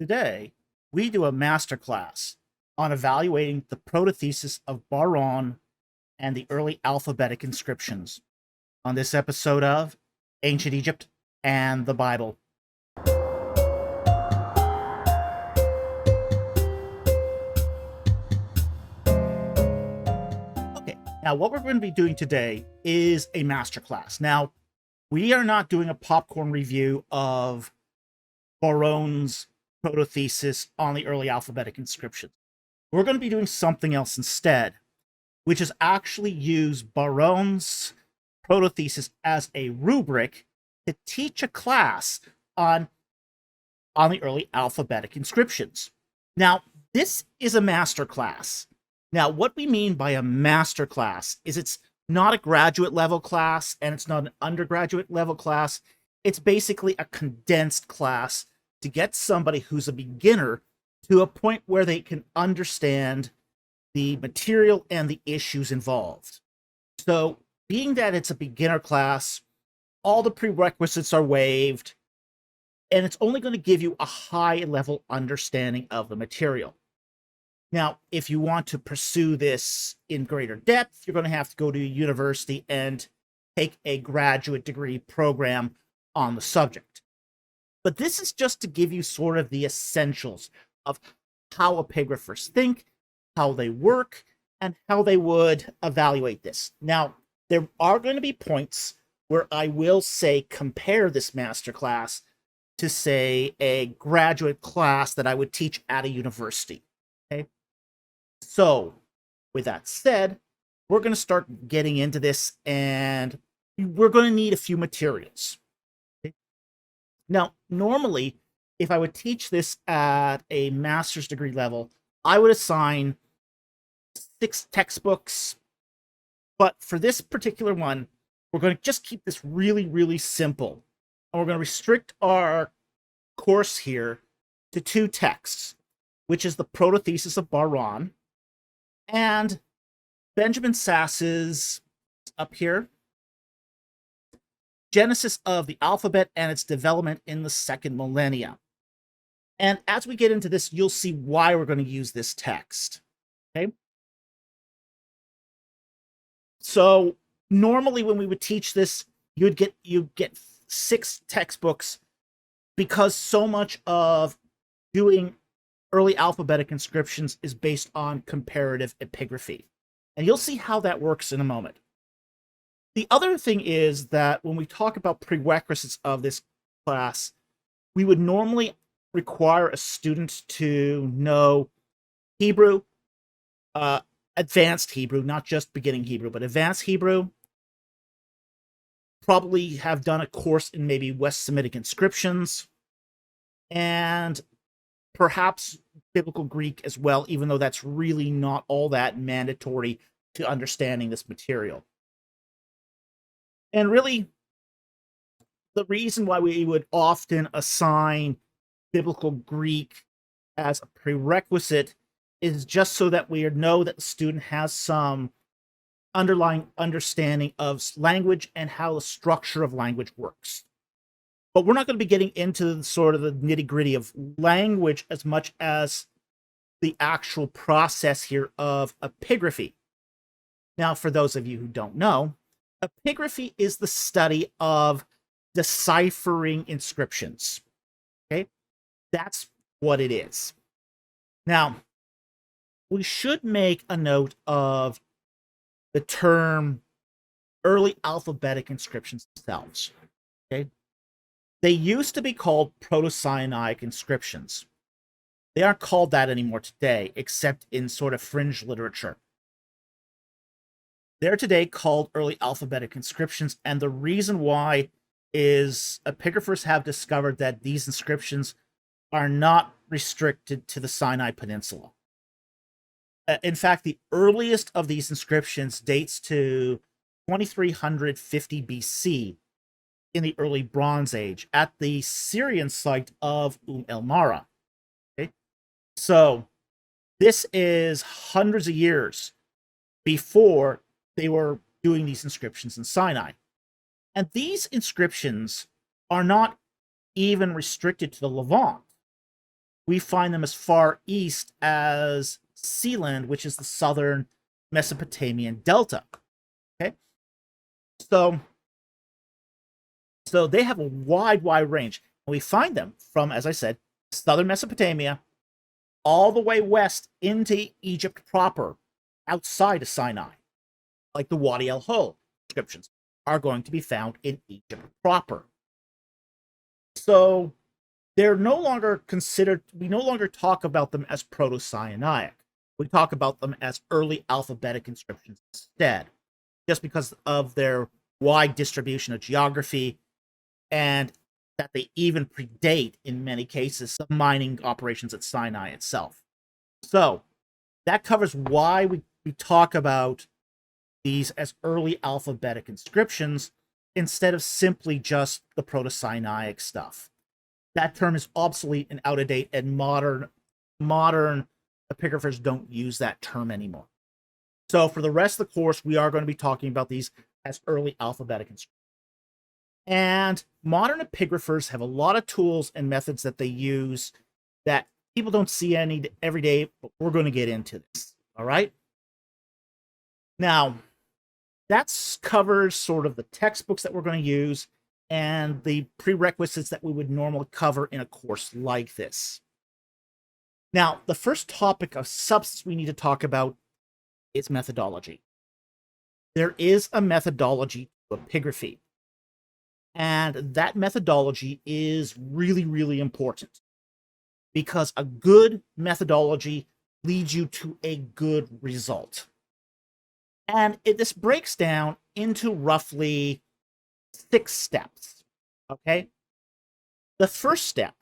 Today, we do a masterclass on evaluating the Proto-Thesis of Aren and the early alphabetic inscriptions on this episode of Ancient Egypt and the Bible. Okay, now what we're going to be doing today is a masterclass. Now, we are not doing a popcorn review of Aren's Proto-Thesis on the early alphabetic inscriptions. We're going to be doing something else instead, which is actually use Aren's Proto-Thesis as a rubric to teach a class on the early alphabetic inscriptions. Now, this is a master class. Now, what we mean by a master class is it's not a graduate level class and it's not an undergraduate level class. It's basically a condensed class to get somebody who's a beginner to a point where they can understand the material and the issues involved. So, being that it's a beginner class, all the prerequisites are waived, and it's only going to give you a high-level understanding of the material. Now, if you want to pursue this in greater depth, you're going to have to go to a university and take a graduate degree program on the subject. But this is just to give you sort of the essentials of how epigraphers think, how they work, and how they would evaluate this. Now, there are going to be points where I will say compare this masterclass to, say, a graduate class that I would teach at a university. Okay? So, with that said, we're going to start getting into this, and we're going to need a few materials. Okay? Now, normally, if I would teach this at a master's degree level, I would assign 6 textbooks. But for this particular one, we're going to just keep this really, really simple. And we're going to restrict our course here to 2 texts, which is the Proto-Thesis of Aren and Benjamin Sass's, up here, Genesis of the Alphabet and its Development in the Second Millennia. And as we get into this, you'll see why we're going to use this text. Okay? So normally when we would teach this, you'd get 6 textbooks, because so much of doing early alphabetic inscriptions is based on comparative epigraphy. And you'll see how that works in a moment. The other thing is that when we talk about prerequisites of this class, we would normally require a student to know Hebrew, advanced Hebrew, not just beginning Hebrew, but advanced Hebrew. Probably have done a course in maybe West Semitic inscriptions, and perhaps Biblical Greek as well, even though that's really not all that mandatory to understanding this material. And really, the reason why we would often assign Biblical Greek as a prerequisite is just so that we know that the student has some underlying understanding of language and how the structure of language works. But we're not going to be getting into sort of the nitty-gritty of language as much as the actual process here of epigraphy. Now, for those of you who don't know, epigraphy is the study of deciphering inscriptions. Okay? That's what it is. Now, we should make a note of the term early alphabetic inscriptions themselves. Okay? They used to be called proto-siniatic inscriptions. They aren't called that anymore today, except in sort of fringe literature. They're today called early alphabetic inscriptions, and the reason why is epigraphers have discovered that these inscriptions are not restricted to the Sinai Peninsula. In fact, the earliest of these inscriptions dates to 2350 BC in the early Bronze Age at the Syrian site of el-Mara. Okay? So this is hundreds of years before they were doing these inscriptions in Sinai. And these inscriptions are not even restricted to the Levant. we find them as far east as Sealand, which is the southern Mesopotamian delta. Okay, so they have a wide range. And we find them from, as I said, southern Mesopotamia, all the way west into Egypt proper, outside of Sinai, like the Wadi el-Hol inscriptions are going to be found in Egypt proper. So they're no longer considered, we no longer talk about them as proto-siniatic. We talk about them as early alphabetic inscriptions instead, just because of their wide distribution of geography and that they even predate, in many cases, some mining operations at Sinai itself. So that covers why we talk about these as early alphabetic inscriptions instead of simply just the proto-Sinaitic stuff. That term is obsolete and out of date, and modern epigraphers don't use that term anymore. So for the rest of the course, we are going to be talking about these as early alphabetic inscriptions. And modern epigraphers have a lot of tools and methods that they use that people don't see any every day, but we're going to get into this. All right. Now, that covers sort of the textbooks that we're going to use and the prerequisites that we would normally cover in a course like this. Now, the first topic of substance we need to talk about is methodology. There is a methodology to epigraphy, and that methodology is really important, because a good methodology leads you to a good result. And this breaks down into roughly 6 steps, okay? The first step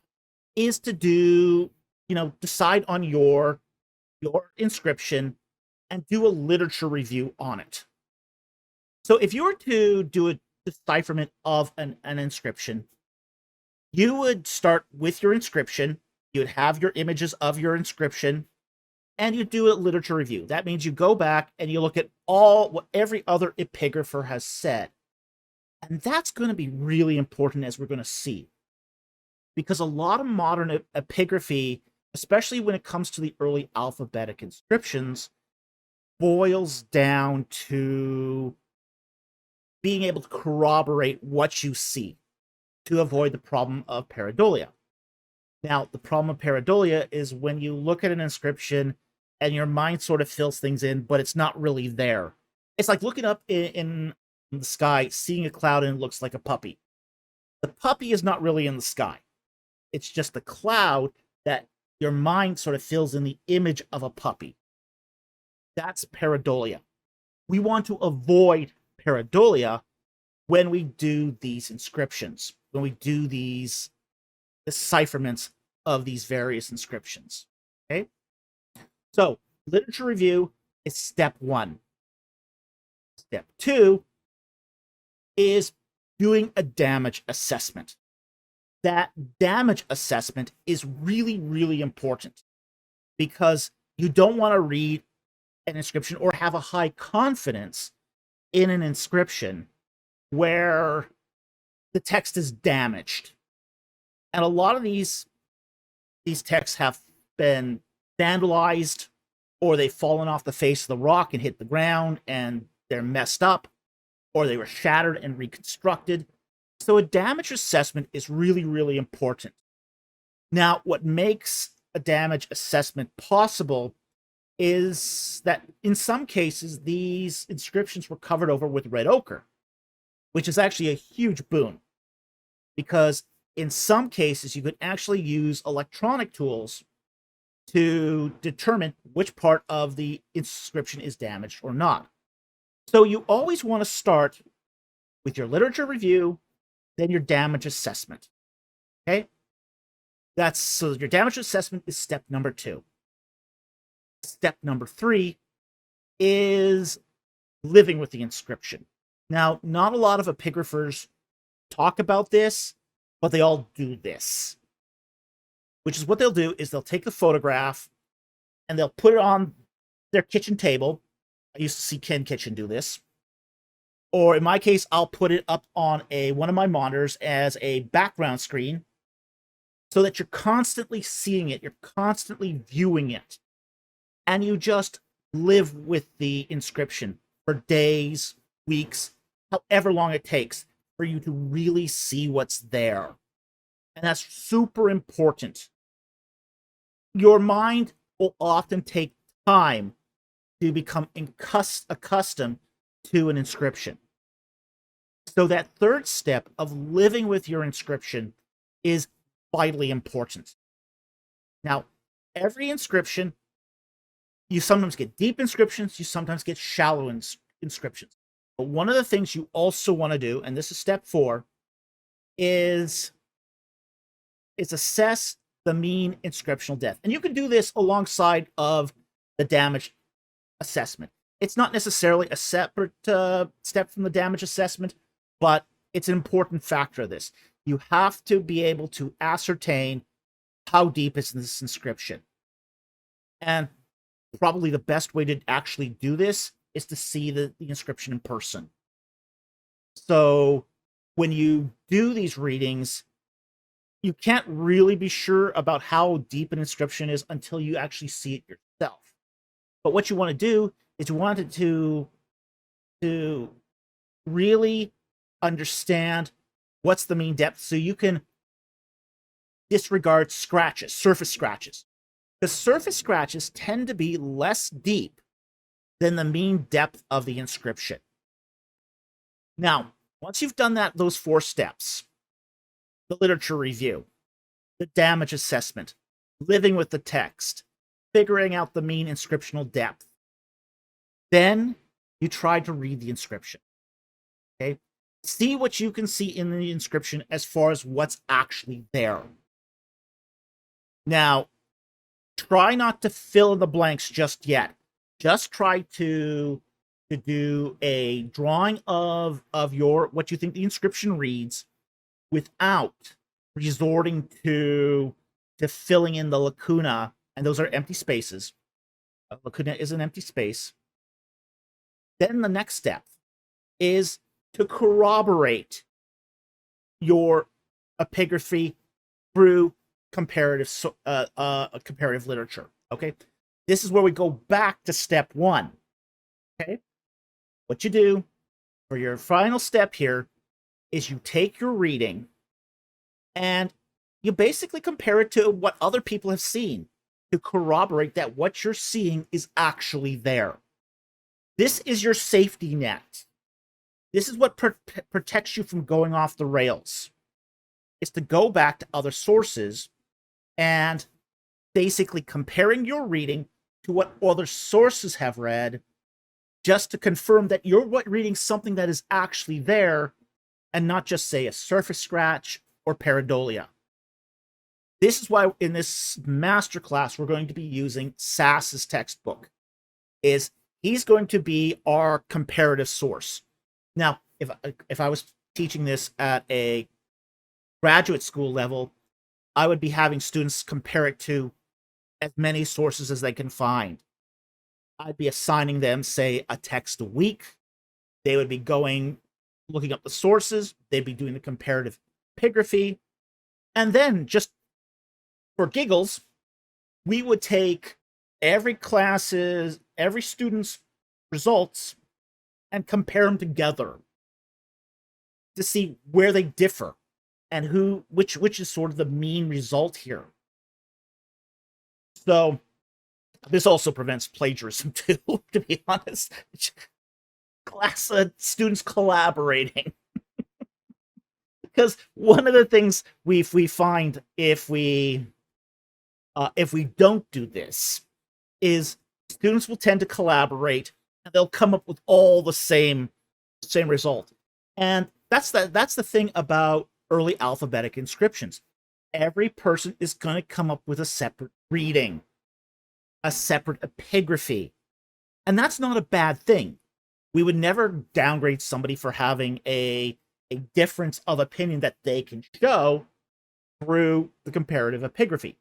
is to decide on your inscription and do a literature review on it. So if you were to do a decipherment of an inscription, you would start with your inscription, you would have your images of your inscription, and you do a literature review. That means you go back and you look at what every other epigrapher has said. And that's going to be really important, as we're going to see, because a lot of modern epigraphy, especially when it comes to the early alphabetic inscriptions, boils down to being able to corroborate what you see to avoid the problem of pareidolia. Now, the problem of pareidolia is when you look at an inscription and your mind sort of fills things in, but it's not really there. It's like looking up in the sky, seeing a cloud, and it looks like a puppy. The puppy is not really in the sky. It's just the cloud that your mind sort of fills in the image of a puppy. That's pareidolia. We want to avoid pareidolia when we do these inscriptions, when we do these decipherments of these various inscriptions. Okay? So, literature review is step 1. Step 2 is doing a damage assessment. That damage assessment is really important, because you don't want to read an inscription or have a high confidence in an inscription where the text is damaged. And a lot of these texts have been vandalized, or they've fallen off the face of the rock and hit the ground and they're messed up, or they were shattered and reconstructed. So a damage assessment is really important. Now, what makes a damage assessment possible is that in some cases, these inscriptions were covered over with red ochre, which is actually a huge boon, because in some cases, you could actually use electronic tools to determine which part of the inscription is damaged or not. So you always want to start with your literature review, then your damage assessment. Okay? So your damage assessment is step number 2. Step number 3 is living with the inscription. Now, not a lot of epigraphers talk about this, but they all do this. Which is what they'll do is they'll take the photograph and they'll put it on their kitchen table. I used to see Ken Kitchen do this. Or in my case, I'll put it up on one of my monitors as a background screen. so that you're constantly seeing it, you're constantly viewing it, and you just live with the inscription for days, weeks, however long it takes for you to really see what's there. And that's super important. Your mind will often take time to become accustomed to an inscription. So that third step of living with your inscription is vitally important. Now, every inscription, you sometimes get deep inscriptions, you sometimes get shallow inscriptions. But one of the things you also want to do, and this is step 4, is assess the mean inscriptional depth. And you can do this alongside of the damage assessment. It's not necessarily a separate step from the damage assessment, but it's an important factor of this. You have to be able to ascertain how deep is this inscription. And probably the best way to actually do this is to see the inscription in person. So when you do these readings, you can't really be sure about how deep an inscription is until you actually see it yourself. But what you want to do is you want it to really understand what's the mean depth, so you can disregard scratches, surface scratches. The surface scratches tend to be less deep than the mean depth of the inscription. Now, once you've done those 4 steps, the literature review, the damage assessment, living with the text, figuring out the mean inscriptional depth, then you try to read the inscription. Okay? See what you can see in the inscription as far as what's actually there. Now, try not to fill in the blanks just yet. Just try to do a drawing of what you think the inscription reads without resorting to filling in the lacuna, and those are empty spaces. A lacuna is an empty space. Then the next step is to corroborate your epigraphy through comparative literature. Okay, this is where we go back to step 1. Okay, what you do for your final step here is you take your reading and you basically compare it to what other people have seen to corroborate that what you're seeing is actually there. This is your safety net. This is what protects you from going off the rails. It's to go back to other sources and basically comparing your reading to what other sources have read, just to confirm that you're reading something that is actually there and not just, say, a surface scratch or pareidolia. This is why in this masterclass we're going to be using Sass's textbook. He's going to be our comparative source. Now, if I was teaching this at a graduate school level, I would be having students compare it to as many sources as they can find. I'd be assigning them, say, a text a week. They would be looking up the sources. They'd be doing the comparative epigraphy. And then, just for giggles, we would take every student's results and compare them together to see where they differ and which is sort of the mean result here. So this also prevents plagiarism too, to be honest. Students collaborating. Because one of the things we find if we don't do this is students will tend to collaborate and they'll come up with all the same result. And that's the thing about early alphabetic inscriptions. Every person is going to come up with a separate reading, a separate epigraphy. And that's not a bad thing. We would never downgrade somebody for having a difference of opinion that they can show through the comparative epigraphy.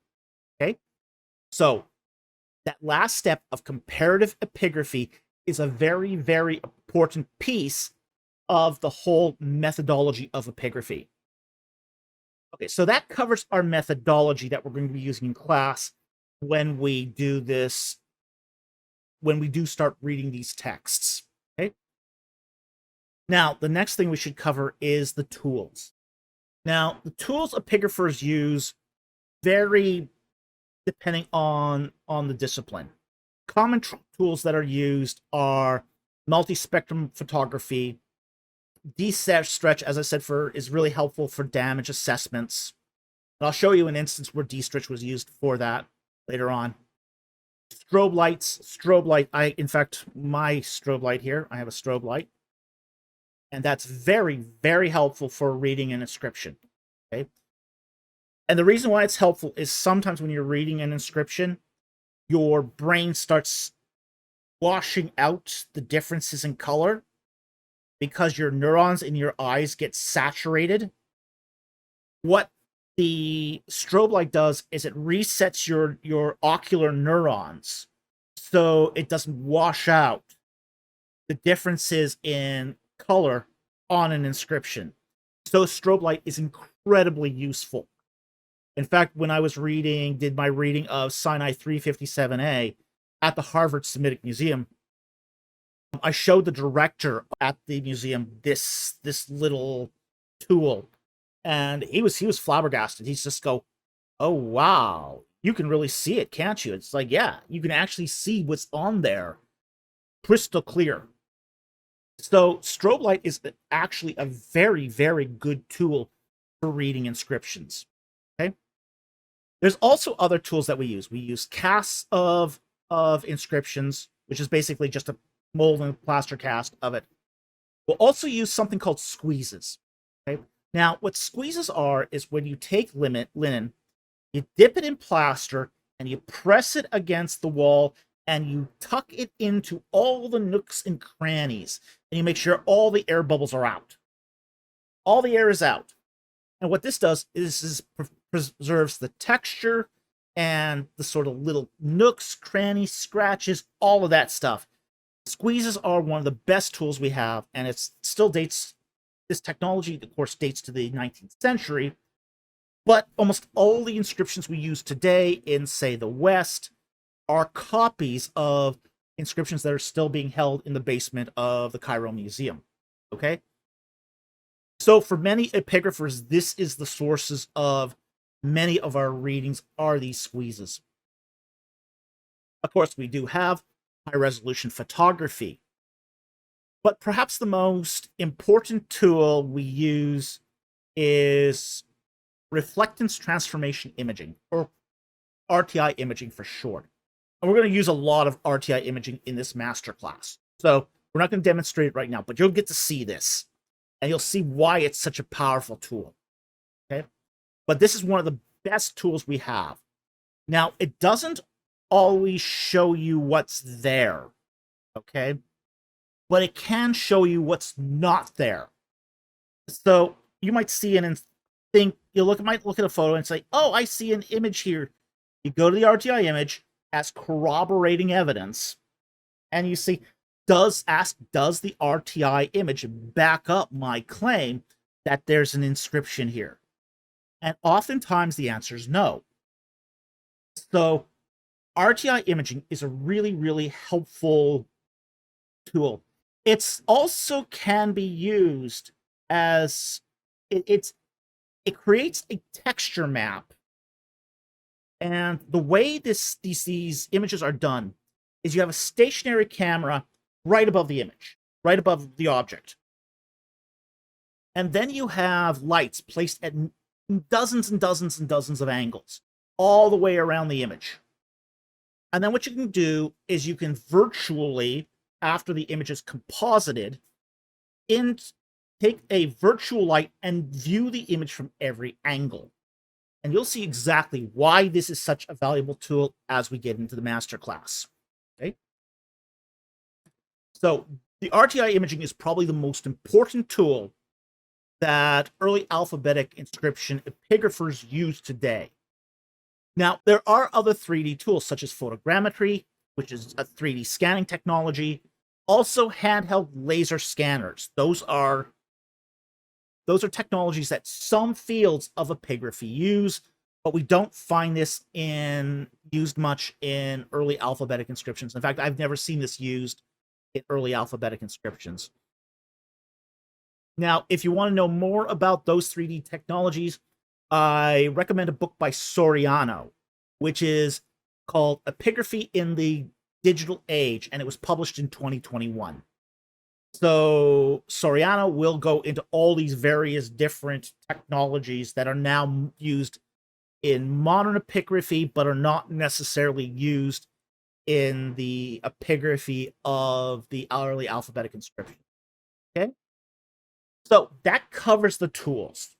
Okay? So that last step of comparative epigraphy is a very, very important piece of the whole methodology of epigraphy. Okay, so that covers our methodology that we're going to be using in class when we do this, when we do start reading these texts. Okay. Now, the next thing we should cover is the tools. Now, the tools epigraphers use vary depending on the discipline. Common tools that are used are multi-spectrum photography. D-stretch, as I said, is really helpful for damage assessments. And I'll show you an instance where D-stretch was used for that later on. Strobe light. In fact, my strobe light here, I have a strobe light. And that's very, very helpful for reading an inscription. Okay. And the reason why it's helpful is sometimes when you're reading an inscription, your brain starts washing out the differences in color because your neurons in your eyes get saturated. What the strobe light does is it resets your ocular neurons so it doesn't wash out the differences in color on an inscription. So strobe light is incredibly useful. In fact, when I did my reading of Sinai 357A at the Harvard Semitic Museum, I showed the director at the museum this little tool, and he was flabbergasted. He's just go, "Oh wow, you can really see it, can't you?" It's like, yeah, you can actually see what's on there, crystal clear. So strobe light is actually a very, very good tool for reading inscriptions. Okay. There's also other tools that we use. We use casts of inscriptions, which is basically just a mold and plaster cast of it. We'll also use something called squeezes. Okay. Now, what squeezes are is when you take linen, you dip it in plaster, and you press it against the wall, and you tuck it into all the nooks and crannies, and you make sure all the air bubbles are out. All the air is out. And what this does is preserves the texture and the sort of little nooks, crannies, scratches, all of that stuff. Squeezes are one of the best tools we have, and it still dates, this technology, of course, dates to the 19th century, but almost all the inscriptions we use today in, say, the West are copies of inscriptions that are still being held in the basement of the Cairo Museum. Okay? So for many epigraphers, this is the sources of many of our readings are these squeezes. Of course, we do have high-resolution photography, but perhaps the most important tool we use is reflectance transformation imaging, or RTI imaging for short. And we're going to use a lot of RTI imaging in this masterclass. So we're not going to demonstrate it right now, but you'll get to see this, and you'll see why it's such a powerful tool. Okay? But this is one of the best tools we have. Now, it doesn't always show you what's there, okay? But it can show you what's not there. So you might see it and think, might look at a photo and say, "Oh, I see an image here." You go to the RTI image as corroborating evidence, and you see, does the RTI image back up my claim that there's an inscription here? And oftentimes the answer is no. So RTI imaging is a really, really helpful tool. It's also can be used as it creates a texture map. And the way these images are done is you have a stationary camera right above the image, right above the object. And then you have lights placed at dozens and dozens and dozens of angles all the way around the image. And then what you can do is you can virtually, after the image is composited, take a virtual light and view the image from every angle. And you'll see exactly why this is such a valuable tool as we get into the masterclass. Okay? So the RTI imaging is probably the most important tool that early alphabetic inscription epigraphers use today. Now, there are other 3D tools such as photogrammetry, which is a 3D scanning technology, also handheld laser scanners. Those are those are technologies that some fields of epigraphy use, but we don't find this used much in early alphabetic inscriptions. In fact, I've never seen this used in early alphabetic inscriptions. Now, if you want to know more about those 3D technologies, I recommend a book by Soriano, which is called Epigraphy in the Digital Age, and it was published in 2021. So Soriano will go into all these various different technologies that are now used in modern epigraphy, but are not necessarily used in the epigraphy of the early alphabetic inscription. Okay? So that covers the tools.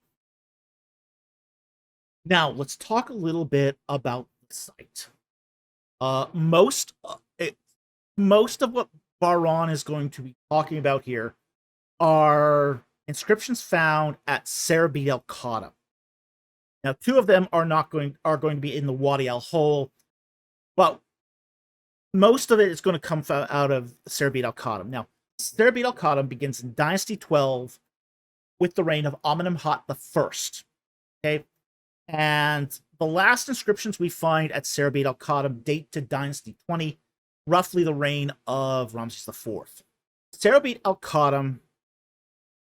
Now, let's talk a little bit about the cite. Most of what Baron is going to be talking about here are inscriptions found at Serebet el-Khadim. Now, two of them are going to be in the Wadi al-Hol. Well, most of it is going to come out of Serebet el-Khadim. Now, Serebet el-Khadim begins in Dynasty 12 with the reign of Amenemhat I. Okay, and the last inscriptions we find at Serebet el-Khadim date to Dynasty 20, roughly the reign of Ramses IV. Serebet el-Khadim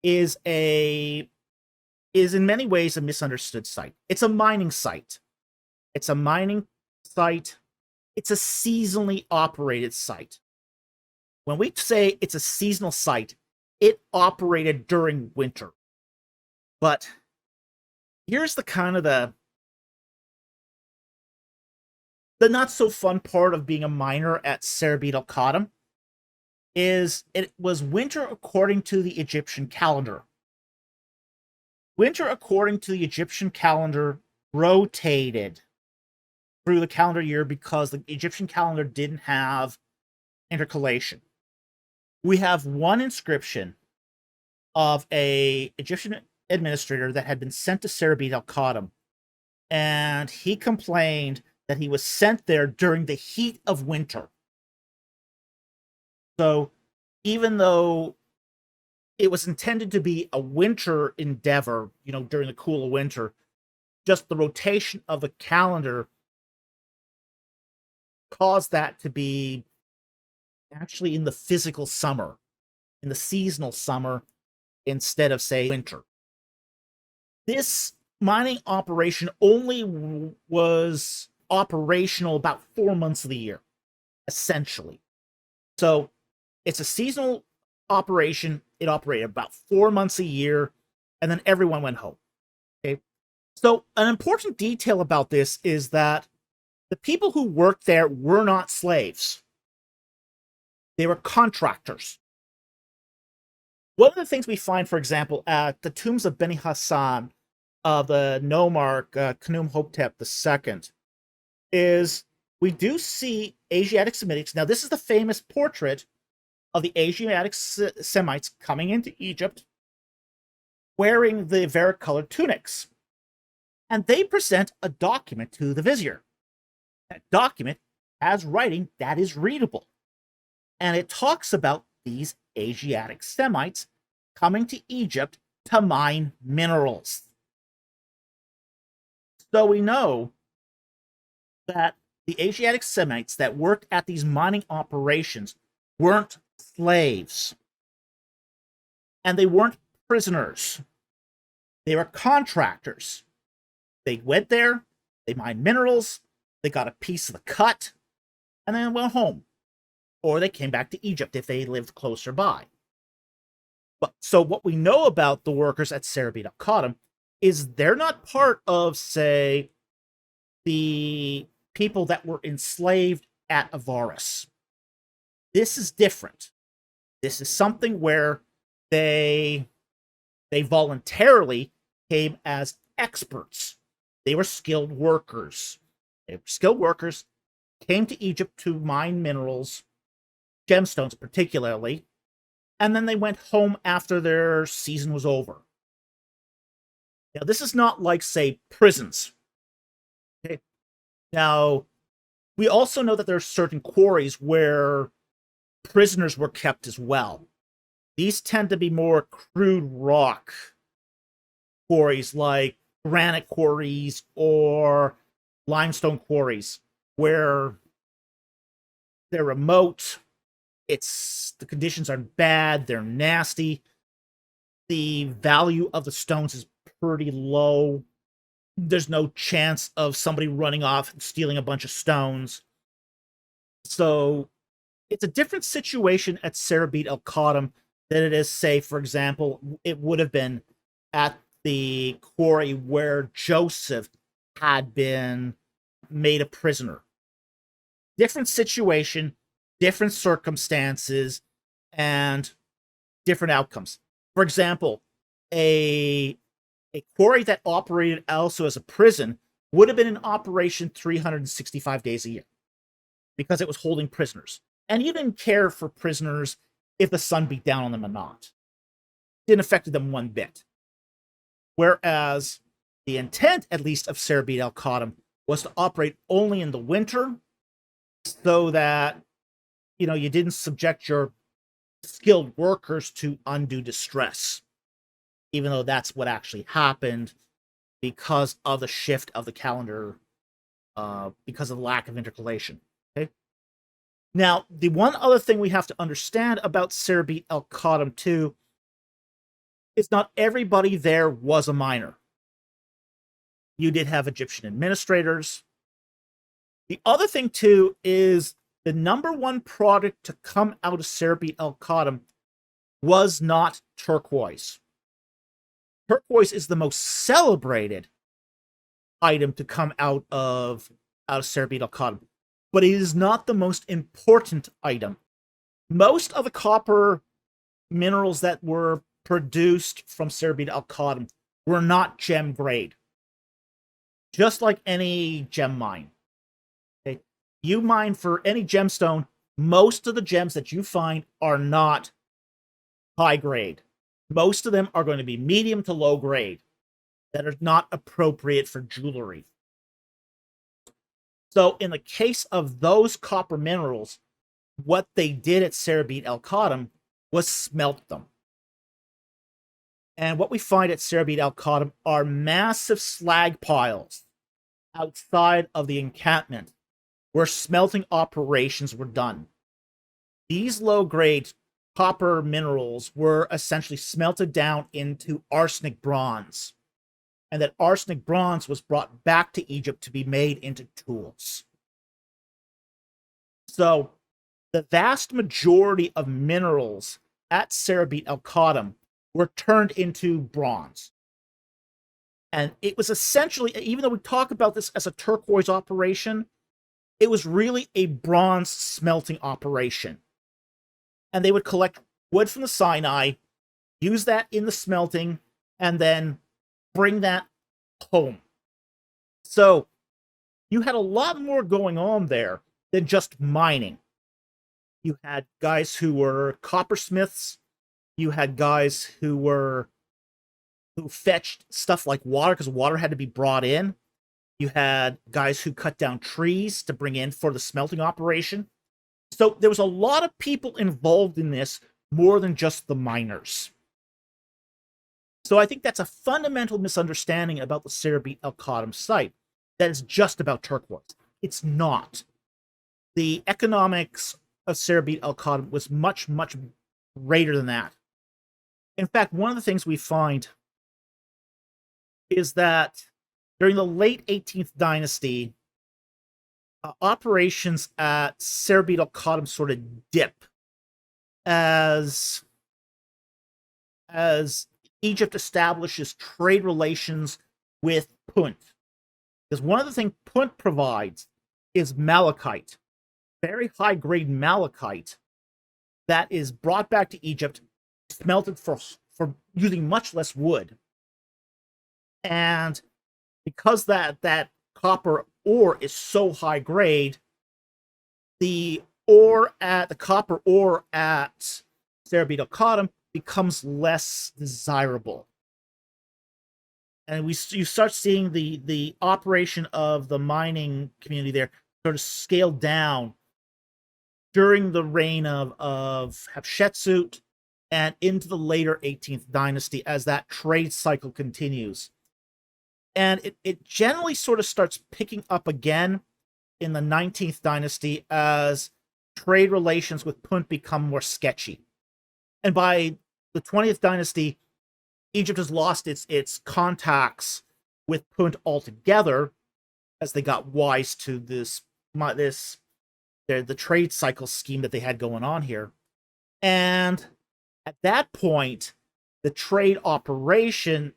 is in many ways a misunderstood site. It's a mining site. It's a mining site. It's a seasonally operated site. When we say it's a seasonal site, it operated during winter. But here's the kind of the not so fun part of being a miner at Serebet el-Khadim is it was winter according to the Egyptian calendar. Winter according to the Egyptian calendar rotated through the calendar year because the Egyptian calendar didn't have intercalation. We have one inscription of a Egyptian administrator that had been sent to Serebet el-Khadim, and he complained that he was sent there during the heat of winter. So even though it was intended to be a winter endeavor, during the cool of winter, just the rotation of the calendar caused that to be actually in the physical summer, in the seasonal summer, instead of, say, winter. This mining operation only was operational about 4 months of the year, essentially. So it's a seasonal operation. It operated about 4 months a year, and then everyone went home. Okay. So an important detail about this is that the people who worked there were not slaves. They were contractors. One of the things we find, for example, at the tombs of Beni Hassan of the nomarch Khnum-Hotep II is we do see Asiatic Semitics. Now, this is the famous portrait of the Asiatic Semites coming into Egypt wearing the varicolored tunics. And they present a document to the vizier. That document has writing that is readable. And it talks about these Asiatic Semites coming to Egypt to mine minerals. So we know that the Asiatic Semites that worked at these mining operations weren't slaves. And they weren't prisoners. They were contractors. They went there, they mined minerals, they got a piece of the cut, and then went home. Or they came back to Egypt if they lived closer by. So what we know about the workers at Serebet el-Khadim is they're not part of, say, the people that were enslaved at Avaris. This is different. This is something where they voluntarily came as experts. They were skilled workers. Came to Egypt to mine minerals, gemstones particularly, and then they went home after their season was over. Now, this is not like, say, prisons. Okay. Now, we also know that there are certain quarries where prisoners were kept as well. These tend to be more crude rock, quarries like granite quarries or limestone quarries, where they're remote, the conditions are bad, they're nasty, the value of the stones is pretty low. There's no chance of somebody running off and stealing a bunch of stones. So it's a different situation at Serebit el-Khadim than it is, say, for example, it would have been at the quarry where Joseph had been made a prisoner. Different situation, different circumstances, and different outcomes. For example, a quarry that operated also as a prison would have been in operation 365 days a year because it was holding prisoners. And you didn't care for prisoners if the sun beat down on them or not. It didn't affect them one bit. Whereas the intent, at least, of Serebit el-Khadim was to operate only in the winter so that, you didn't subject your skilled workers to undue distress, even though that's what actually happened because of the shift of the calendar, because of the lack of intercalation. Okay. Now, the one other thing we have to understand about Serebit el-Khadim too is not everybody there was a miner. You did have Egyptian administrators. The other thing too is the number one product to come out of Serebit el-Khadim was not turquoise. Turquoise is the most celebrated item to come out of Serebit el-Khadim, but it is not the most important item. Most of the copper minerals that were produced from Serebit el-Khadim were not gem grade, just like any gem mine. Okay? You mine for any gemstone, most of the gems that you find are not high grade. Most of them are going to be medium to low grade that are not appropriate for jewelry. So in the case of those copper minerals, what they did at Serebit el-Khadim was smelt them. And what we find at Serebit el-Khadim are massive slag piles outside of the encampment where smelting operations were done. These low-grade copper minerals were essentially smelted down into arsenic bronze. And that arsenic bronze was brought back to Egypt to be made into tools. So the vast majority of minerals at Serebit el-Khadim were turned into bronze. And it was essentially, even though we talk about this as a turquoise operation, it was really a bronze smelting operation. And they would collect wood from the Sinai, use that in the smelting, and then bring that home. So you had a lot more going on there than just mining. You had guys who were coppersmiths. You had guys who fetched stuff like water, because water had to be brought in. You had guys who cut down trees to bring in for the smelting operation. So there was a lot of people involved in this, more than just the miners. So I think that's a fundamental misunderstanding about the Serebit el-Khadim site, that it's just about turquoise. It's not. The economics of Serebit el-Khadim was much, much greater than that. In fact, one of the things we find is that during the late 18th dynasty, operations at Serebit el-Khadim sort of dip as Egypt establishes trade relations with Punt. Because one of the things Punt provides is malachite, very high-grade malachite that is brought back to Egypt, smelted for using much less wood. And because that copper ore is so high grade, the copper ore at Serebit el-Khadim becomes less desirable. And you start seeing the operation of the mining community there sort of scale down during the reign of Hatshepsut and into the later 18th dynasty as that trade cycle continues. And it generally sort of starts picking up again in the 19th dynasty as trade relations with Punt become more sketchy. And by the 20th dynasty, Egypt has lost its contacts with Punt altogether as they got wise to the trade cycle scheme that they had going on here. And at that point, the trade operation,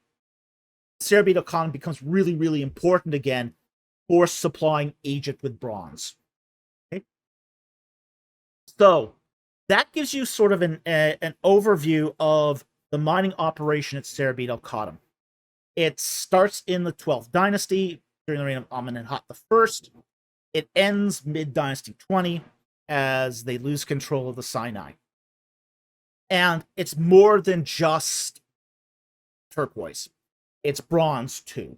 serekh el-Khadim, becomes really, really important again for supplying Egypt with bronze. Okay? So that gives you sort of an overview of the mining operation at serekh el-Khadim. It starts in the 12th dynasty during the reign of Amenemhat I. It ends mid-dynasty 20 as they lose control of the Sinai. And it's more than just turquoise. It's bronze too.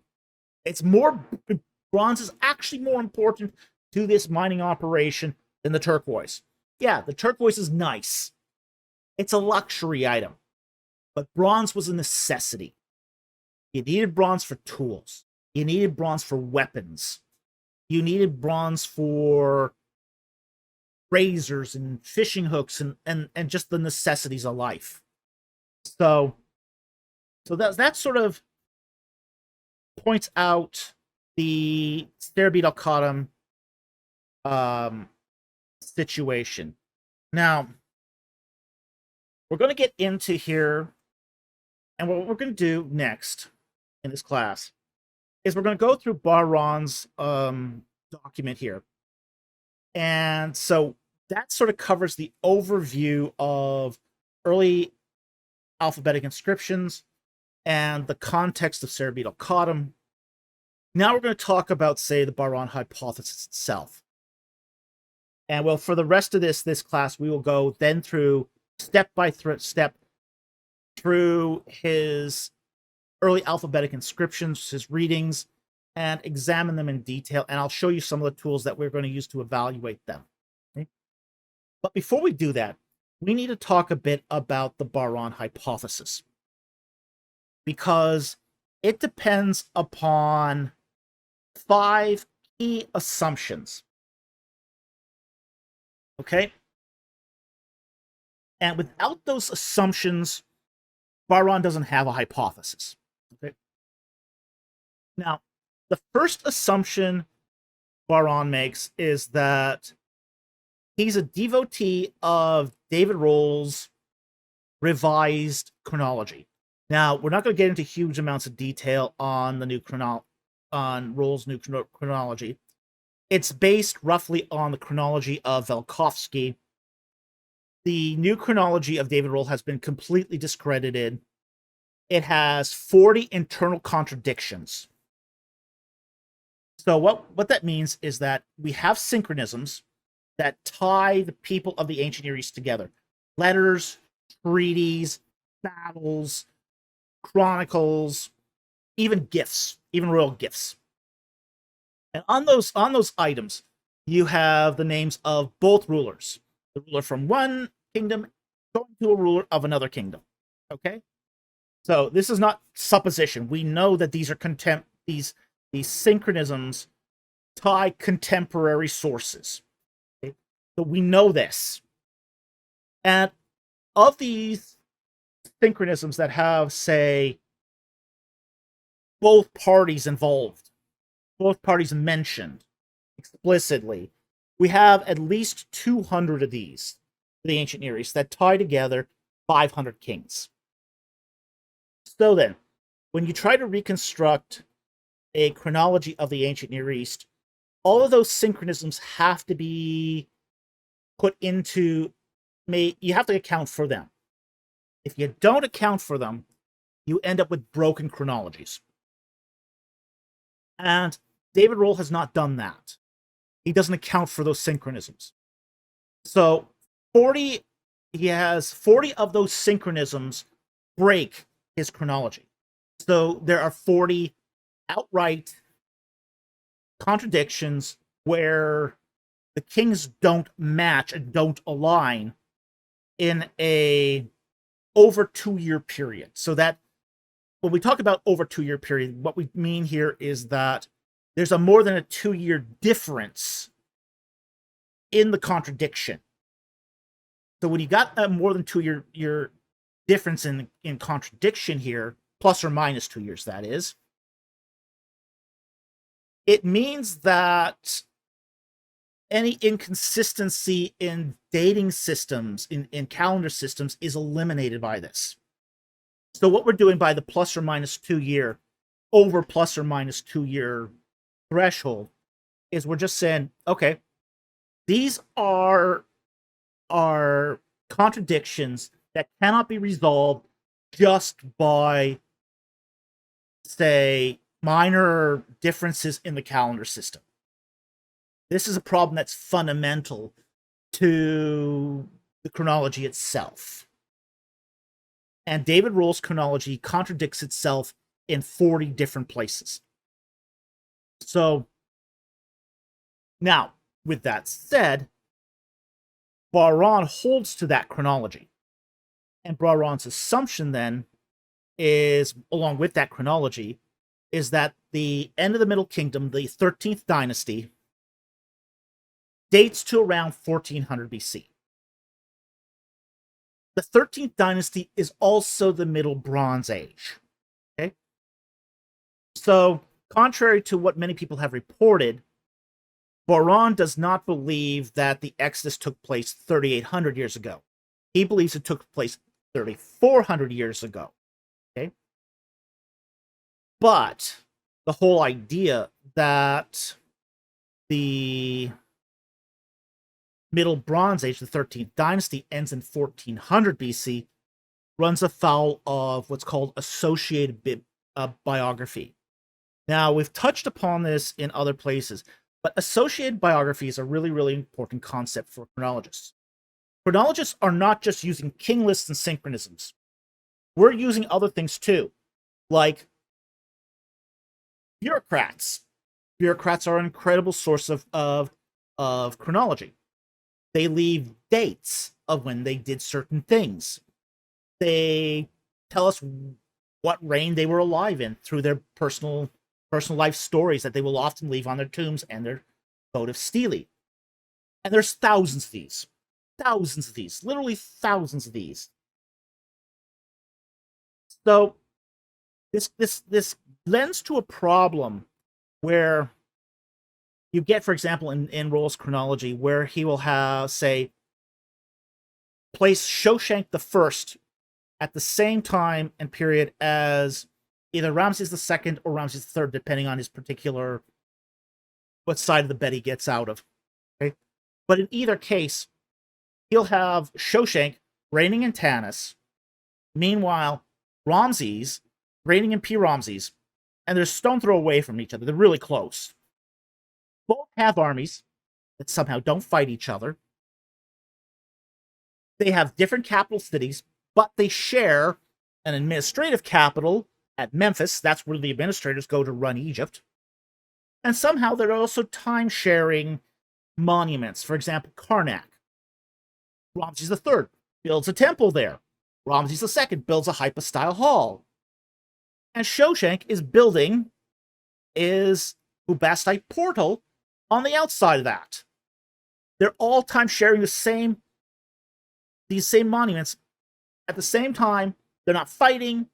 Bronze is actually more important to this mining operation than the turquoise. Yeah, the turquoise is nice. It's a luxury item. But bronze was a necessity. You needed bronze for tools. You needed bronze for weapons. You needed bronze for razors and fishing hooks and just the necessities of life. So that sort of points out the serekh el-Khadim situation. Now, we're going to get into here, and what we're going to do next in this class is we're going to go through Bahrain's document here. And so that sort of covers the overview of early alphabetic inscriptions and the context of serekh el-Khadim. Now we're going to talk about, say, the Bahrain hypothesis itself. And well, for the rest of this class, we will go then through step by step through his early alphabetic inscriptions, his readings, and examine them in detail. And I'll show you some of the tools that we're going to use to evaluate them. Okay? But before we do that, we need to talk a bit about the Bahrain hypothesis, because it depends upon 5 key assumptions. Okay? And without those assumptions, Bahrain doesn't have a hypothesis. Okay? Now, the first assumption Bahrain makes is that he's a devotee of David Rohl's revised chronology. Now, we're not going to get into huge amounts of detail on the new Rohl's new chronology. It's based roughly on the chronology of Velikovsky. The new chronology of David Rohl has been completely discredited. It has 40 internal contradictions. So what that means is that we have synchronisms that tie the people of the ancient Near East together. Letters, treaties, battles, chronicles, even gifts, even royal gifts. And on those items, you have the names of both rulers. The ruler from one kingdom going to a ruler of another kingdom. Okay? So this is not supposition. We know that these are these synchronisms tie contemporary sources. Okay? So we know this. And of these synchronisms that have, say, both parties involved, both parties mentioned explicitly, we have at least 200 of these in the ancient Near East that tie together 500 kings. So then, when you try to reconstruct a chronology of the ancient Near East, all of those synchronisms have to be put into, you have to account for them. If you don't account for them, you end up with broken chronologies. And David Rohl has not done that. He doesn't account for those synchronisms. So he has 40 of those synchronisms break his chronology. So there are 40 outright contradictions where the kings don't match and don't align in a over 2-year period. So that when we talk about over 2-year period, what we mean here is that there's a more than a 2-year difference in the contradiction. So when you got a more than 2-year difference in contradiction here, plus or minus 2 years, that is, it means that any inconsistency in dating systems, in calendar systems, is eliminated by this. So what we're doing by the plus or minus 2-year over plus or minus 2-year threshold is we're just saying, okay, these are contradictions that cannot be resolved just by, say, minor differences in the calendar system. This is a problem that's fundamental to the chronology itself. And David Rohl's chronology contradicts itself in 40 different places. So, now, with that said, Bahrain holds to that chronology. And Bahrain's assumption then is, along with that chronology, is that the end of the Middle Kingdom, the 13th dynasty, dates to around 1400 BC. The 13th dynasty is also the Middle Bronze Age. Okay? So, contrary to what many people have reported, Bahrain does not believe that the Exodus took place 3,800 years ago. He believes it took place 3,400 years ago. Okay? But the whole idea that the Middle Bronze Age, the 13th dynasty, ends in 1400 BC runs afoul of what's called associated biography. Now, we've touched upon this in other places, but associated biography is a really, really important concept for chronologists. Chronologists are not just using king lists and synchronisms. We're using other things too, like bureaucrats. Bureaucrats are an incredible source of chronology. They leave dates of when they did certain things. They tell us what reign they were alive in through their personal life stories that they will often leave on their tombs and their votive stele. And there's thousands of these. Thousands of these. Literally thousands of these. So this lends to a problem where you get, for example, in Rohl's chronology, where he will have, say, place Shoshank I at the same time and period as either Ramses II or Ramses III, depending on his particular, what side of the bed he gets out of. Okay? But in either case, he'll have Shoshank reigning in Tanis, meanwhile, Ramses reigning in P-Ramses, and they're a stone throw away from each other. They're really close. Both have armies that somehow don't fight each other. They have different capital cities, but they share an administrative capital at Memphis. That's where the administrators go to run Egypt. And somehow they're also time-sharing monuments. For example, Karnak. Ramses III builds a temple there. Ramses II builds a hypostyle hall. And Shoshank is building his Bubastite portal on the outside of that. They're all time-sharing these same monuments. At the same time, they're not fighting.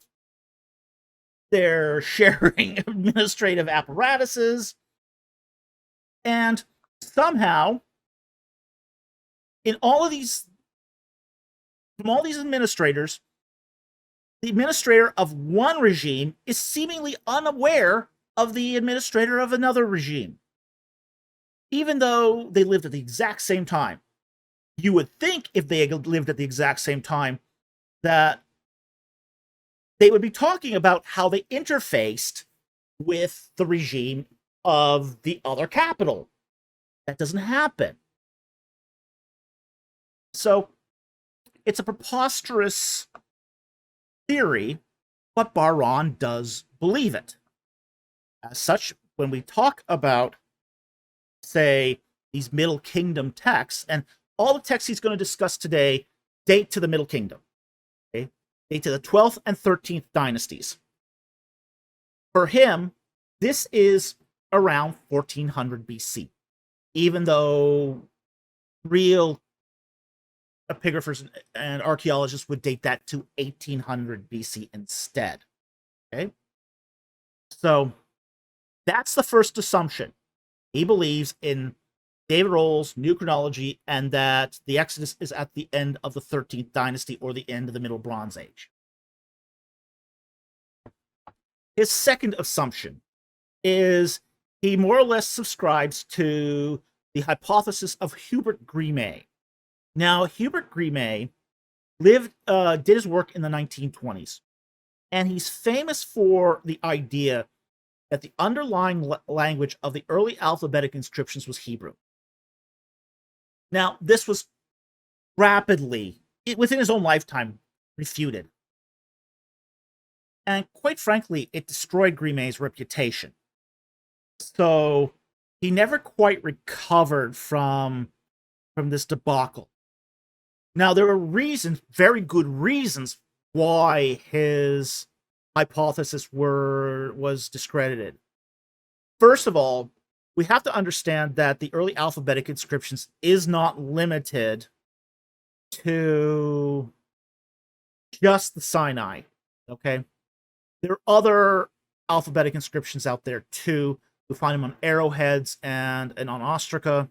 They're sharing administrative apparatuses. And somehow, in all of these, from all these administrators, the administrator of one regime is seemingly unaware of the administrator of another regime, even though they lived at the exact same time. You would think if they had lived at the exact same time that they would be talking about how they interfaced with the regime of the other capital. That doesn't happen. So it's a preposterous theory, but Bahrain does believe it. As such, when we talk about, say, these Middle Kingdom texts, and all the texts he's going to discuss today date to the Middle Kingdom. Okay? date to the 12th and 13th dynasties. For him, this is around 1400 BC, even though real epigraphers and archaeologists would date that to 1800 BC instead. Okay? So that's the first assumption. He believes in David Roll's new chronology and that the Exodus is at the end of the 13th dynasty or the end of the Middle Bronze Age. His second assumption is he more or less subscribes to the hypothesis of Hubert Grimet. Now, Hubert Grimet did his work in the 1920s, and he's famous for the idea that the underlying language of the early alphabetic inscriptions was Hebrew. Now, this was rapidly, within his own lifetime, refuted. And quite frankly, it destroyed Grimet's reputation. So he never quite recovered from this debacle. Now, there were reasons, very good reasons, why his hypothesis was discredited. First of all, we have to understand that the early alphabetic inscriptions is not limited to just the Sinai, okay? There are other alphabetic inscriptions out there too. You'll find them on arrowheads and on ostraca.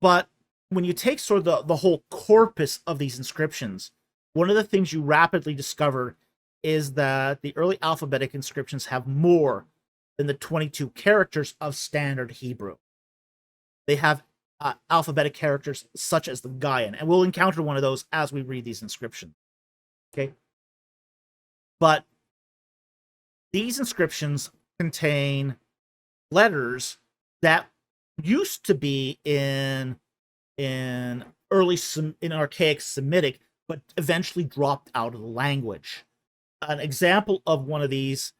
But when you take sort of the whole corpus of these inscriptions, one of the things you rapidly discover is that the early alphabetic inscriptions have more than the 22 characters of standard Hebrew. They have alphabetic characters such as the gayin, and we'll encounter one of those as we read these inscriptions. Okay? But these inscriptions contain letters that used to be in archaic Semitic, but eventually dropped out of the language. An example of one of these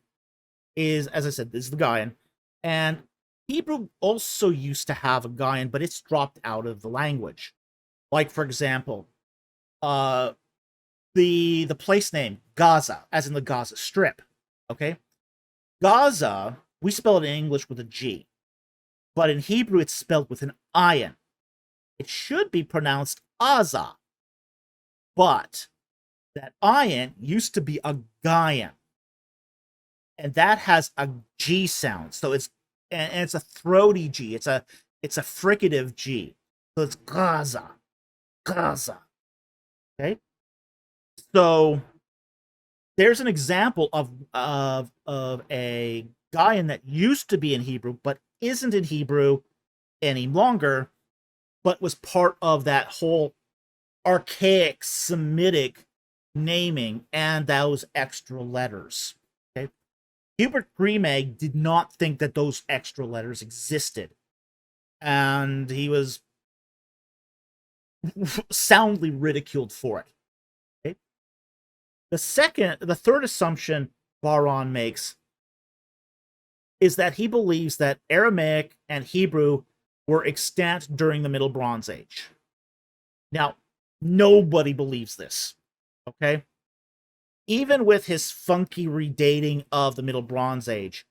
is, as I said, this is the gayin, and Hebrew also used to have a gayin, but it's dropped out of the language. Like, for example, the place name Gaza, as in the Gaza Strip. Okay, Gaza, we spell it in English with a G, but in Hebrew it's spelled with an ayin. It should be pronounced Aza, but that ayin used to be a gayin, and that has a G sound. So it's a throaty G. It's a fricative G. So it's Gaza, Gaza. Okay, so there's an example of a gayin that used to be in Hebrew but isn't in Hebrew any longer, but was part of that whole archaic Semitic naming and those extra letters. Okay, Hubert Grimet did not think that those extra letters existed, and he was soundly ridiculed for it. Okay, the third assumption Baron makes is that he believes that Aramaic and Hebrew were extant during the Middle Bronze Age. Now, nobody believes this, okay? Even with his funky redating of the Middle Bronze Age,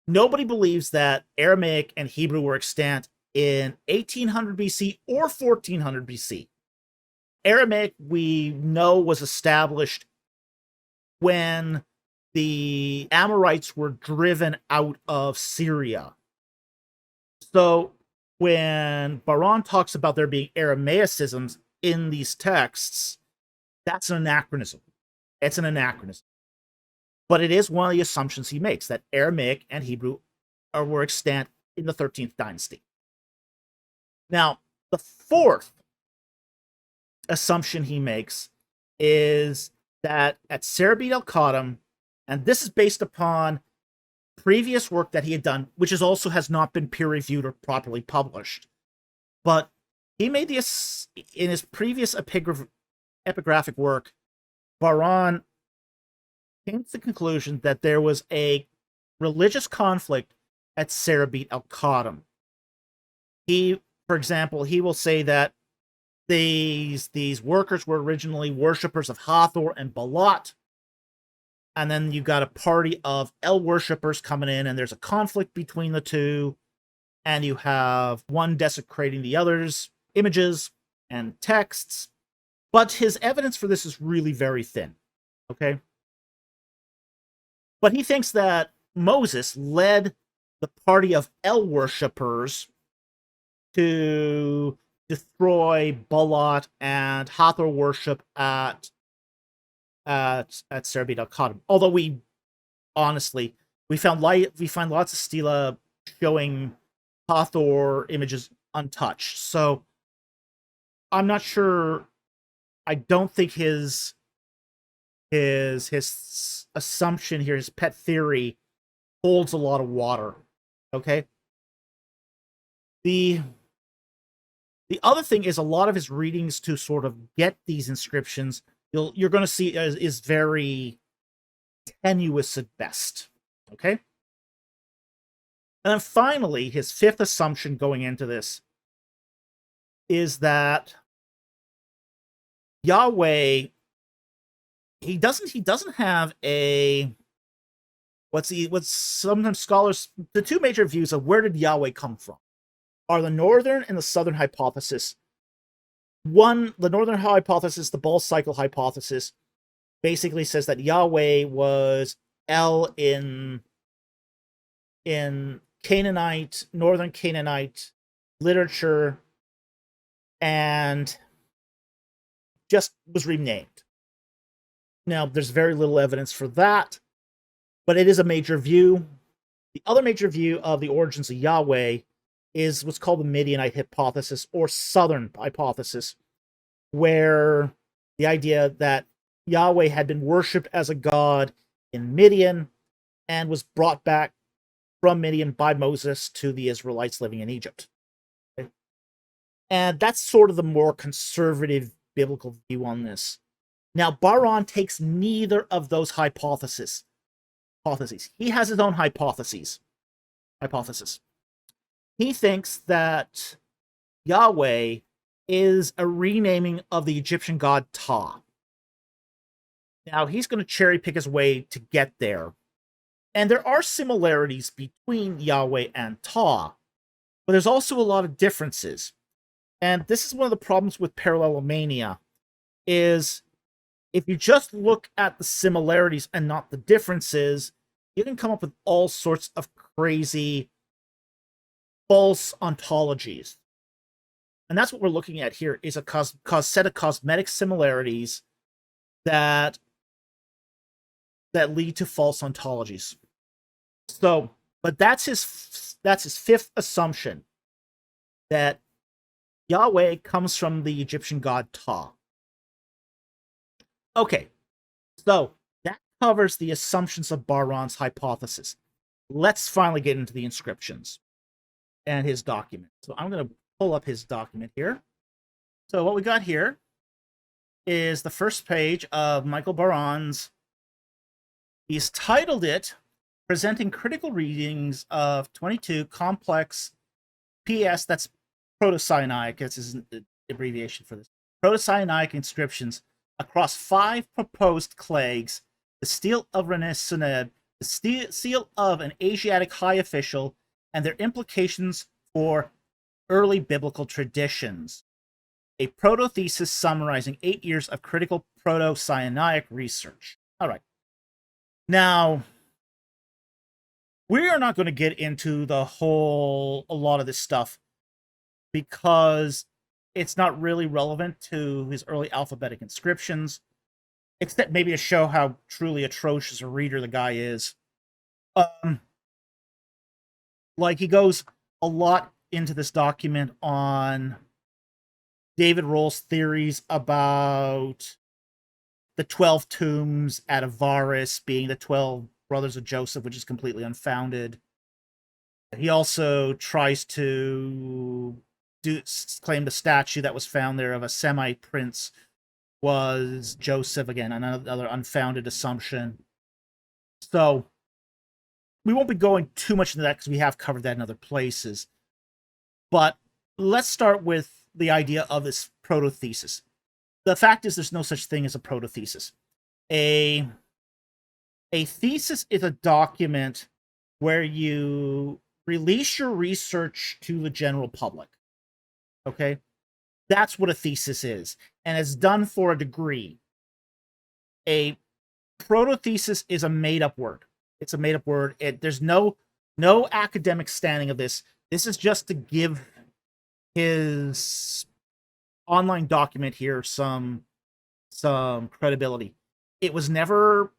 nobody believes that Aramaic and Hebrew were extant in 1800 BC or 1400 BC. Aramaic, we know, was established when the Amorites were driven out of Syria. So when Baron talks about there being Aramaicisms in these texts, that's an anachronism. It's an anachronism. But it is one of the assumptions he makes, that Aramaic and Hebrew were extant in the 13th dynasty. Now, the fourth assumption he makes is that at Serebet el-Khadim, and this is based upon previous work that he had done, which has not been peer-reviewed or properly published. But he made this in his previous epigraphic work. Baron came to the conclusion that there was a religious conflict at Serebet el-Khadim. For example, he will say that these workers were originally worshippers of Hathor and Balat. And then you got a party of El worshippers coming in, and there's a conflict between the two. And you have one desecrating the other's images and texts. But his evidence for this is really very thin. Okay? But he thinks that Moses led the party of El worshippers to destroy Balat and Hathor worship at serekh el-Khadim. Although we honestly find lots of stela showing Hathor images untouched. So I'm not sure. I don't think his assumption here, his pet theory, holds a lot of water. Okay. The other thing is a lot of his readings to sort of get these inscriptions, you're going to see is very tenuous at best. Okay. And then finally, his fifth assumption going into this is that Yahweh, he doesn't have a what's sometimes scholars, the two major views of where did Yahweh come from are the northern and the southern hypothesis. The northern hypothesis, the Ball cycle hypothesis, basically says that Yahweh was El in Canaanite, northern Canaanite literature, and just was renamed. Now, there's very little evidence for that, but it is a major view. The other major view of the origins of Yahweh is what's called the Midianite hypothesis, or southern hypothesis, where the idea that Yahweh had been worshipped as a god in Midian and was brought back from Midian by Moses to the Israelites living in Egypt. Okay? And that's sort of the more conservative biblical view on this. Now, Baran takes neither of those hypotheses. He has his own hypothesis. He thinks that Yahweh is a renaming of the Egyptian god Ptah. Now, he's going to cherry pick his way to get there. And there are similarities between Yahweh and Ptah, but there's also a lot of differences. And this is one of the problems with parallelomania, is if you just look at the similarities and not the differences, you can come up with all sorts of crazy false ontologies. And that's what we're looking at here, is a set of cosmetic similarities that lead to false ontologies. So, but that's his fifth assumption, that Yahweh comes from the Egyptian god Ptah. Okay, so that covers the assumptions of Baran's hypothesis. Let's finally get into the inscriptions and his document. So I'm going to pull up his document here. So what we got here is the first page of Michael Baran's. He's titled it Presenting Critical Readings of 22 Complex PS, that's Proto-Siniatic, that's his abbreviation for this. Proto-Siniatic inscriptions across 5 proposed clades, the seal of Renes-Suned, the seal of an Asiatic high official, and their implications for early biblical traditions. A proto-thesis summarizing 8 years of critical proto-Sinaitic research. All right. Now, we are not going to get into a lot of this stuff because it's not really relevant to his early alphabetic inscriptions, except maybe to show how truly atrocious a reader the guy is. Like, he goes a lot into this document on David Roll's theories about the 12 tombs at Avaris being the 12 brothers of Joseph, which is completely unfounded. He also tries to claim the statue that was found there of a Semite prince was Joseph, again, another unfounded assumption. So we won't be going too much into that because we have covered that in other places. But let's start with the idea of this proto-thesis. The fact is there's no such thing as a proto-thesis. A thesis is a document where you release your research to the general public. Okay? That's what a thesis is. And it's done for a degree. A proto-thesis is a made-up word. It's a made-up word. There's no academic standing of this. This is just to give his online document here some credibility. This has never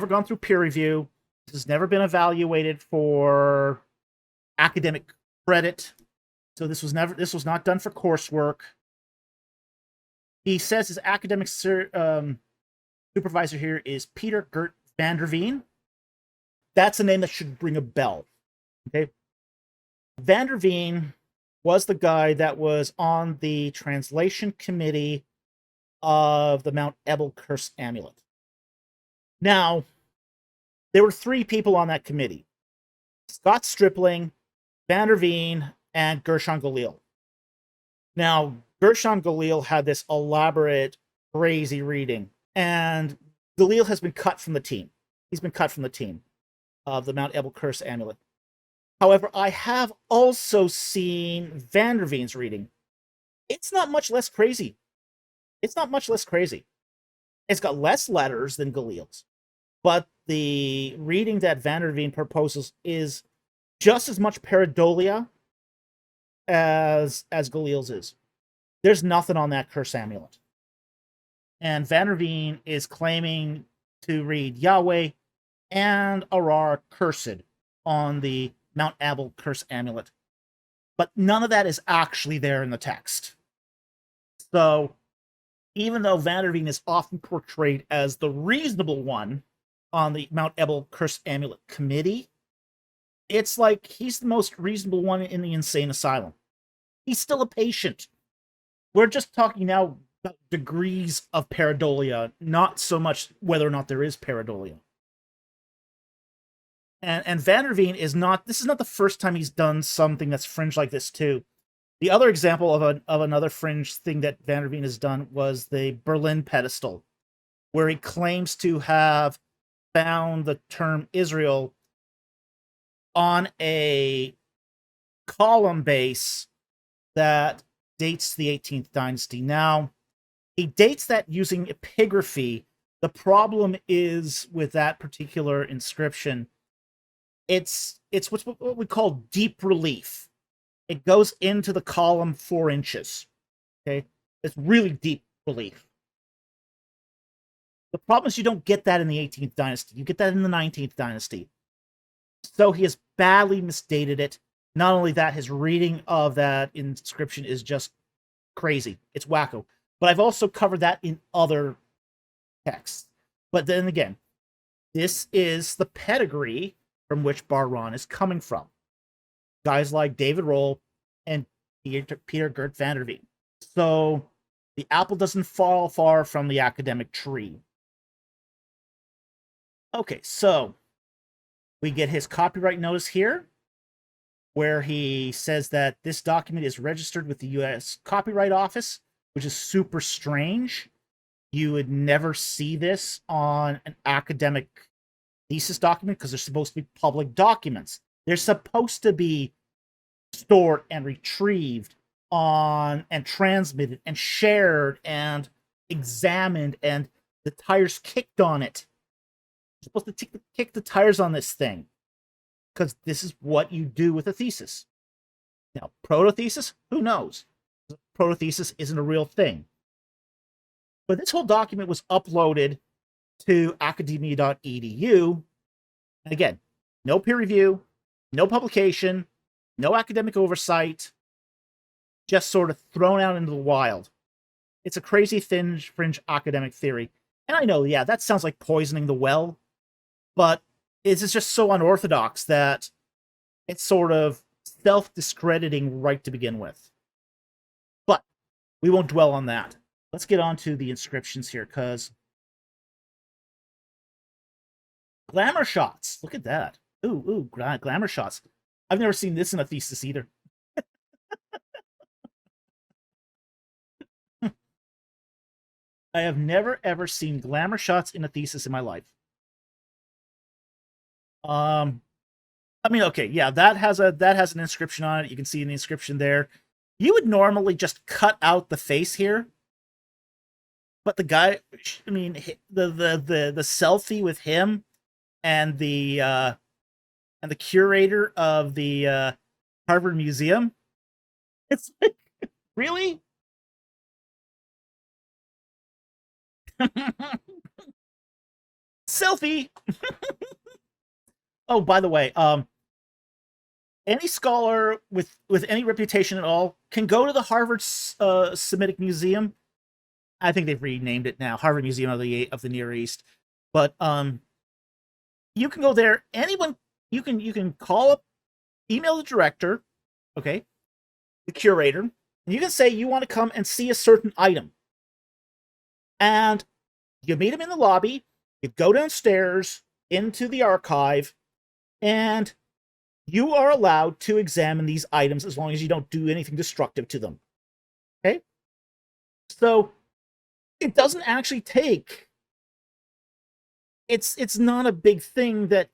gone through peer review. This has never been evaluated for academic credit. So this was not done for coursework. He says his academic supervisor here is Peter Gert van der Veen. That's a name that should ring a bell. Okay. Van der Veen was the guy that was on the translation committee of the Mount Ebal curse amulet. Now, there were 3 people on that committee: Scott Stripling, Van der Veen, and Gershon Galil. Now, Gershon Galil had this elaborate, crazy reading, and Galil has been cut from the team. He's been cut from the team of the Mount Ebal curse amulet. However, I have also seen Van der Veen's reading. It's not much less crazy. It's got less letters than Galil's, but the reading that Van der Veen proposes is just as much pareidolia as Galil's is. There's nothing on that curse amulet. And Van der Veen is claiming to read Yahweh and Arar cursed on the Mount Ebal curse amulet. But none of that is actually there in the text. So, even though Van der Veen is often portrayed as the reasonable one on the Mount Ebal curse amulet committee, it's like he's the most reasonable one in the insane asylum. He's still a patient. We're just talking now about degrees of pareidolia, not so much whether or not there is pareidolia. And Van der Veen this is not the first time he's done something that's fringe like this too. The other example of another fringe thing that Van der Veen has done was the Berlin pedestal, where he claims to have found the term Israel on a column base that dates the 18th dynasty. Now, he dates that using epigraphy. The problem is with that particular inscription, it's what we call deep relief. It goes into the column 4 inches. Okay, it's really deep relief. The problem is you don't get that in the 18th dynasty. You get that in the 19th dynasty. So he has badly misdated it. Not only that, his reading of that inscription is just crazy. It's wacko. But I've also covered that in other texts. But then again, this is the pedigree from which Bar-Ron is coming from. Guys like David Rohl and Peter Gert van der Veen. So the apple doesn't fall far from the academic tree. Okay, so we get his copyright notice here, where he says that this document is registered with the U.S. Copyright Office, which is super strange. You would never see this on an academic thesis document because they're supposed to be public documents. They're supposed to be stored and retrieved and transmitted and shared and examined and the tires kicked on it. You're supposed to kick the tires on this thing because this is what you do with a thesis. Now, proto-thesis, who knows? Proto-thesis isn't a real thing. But this whole document was uploaded to academia.edu. And again, no peer review, no publication, no academic oversight, just sort of thrown out into the wild. It's a crazy fringe academic theory. And I know, yeah, that sounds like poisoning the well, but it's just so unorthodox that it's sort of self-discrediting right to begin with. But we won't dwell on that. Let's get on to the inscriptions here, because glamour shots. Look at that. Ooh, glamour shots. I've never seen this in a thesis either. I have never ever seen glamour shots in a thesis in my life. I mean, okay, yeah, that has an inscription on it. You can see an inscription there. You would normally just cut out the face here, but the guy, I mean, the selfie with him and the curator of the Harvard Museum. It's like, really? Selfie. Oh, by the way, any scholar with any reputation at all can go to the Harvard Semitic Museum. I think they've renamed it now, Harvard Museum of the Near East. But you can go there. Anyone, you can call up, email the director, okay, the curator, and you can say you want to come and see a certain item. And you meet him in the lobby, you go downstairs into the archive, and you are allowed to examine these items as long as you don't do anything destructive to them. Okay? So it doesn't actually take, it's not a big thing that,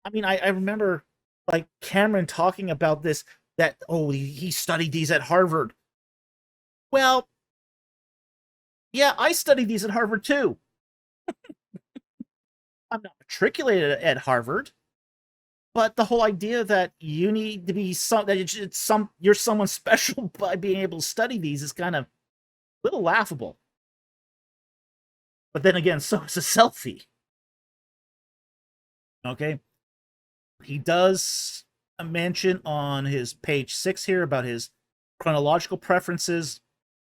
I mean, I remember like Cameron talking about this, that, oh, he studied these at Harvard. Well, yeah, I studied these at Harvard too. I'm not matriculated at Harvard, but the whole idea that you need to be you're someone special by being able to study these is kind of a little laughable. But then again, so is a selfie. Okay, he does mention on his page 6 here about his chronological preferences,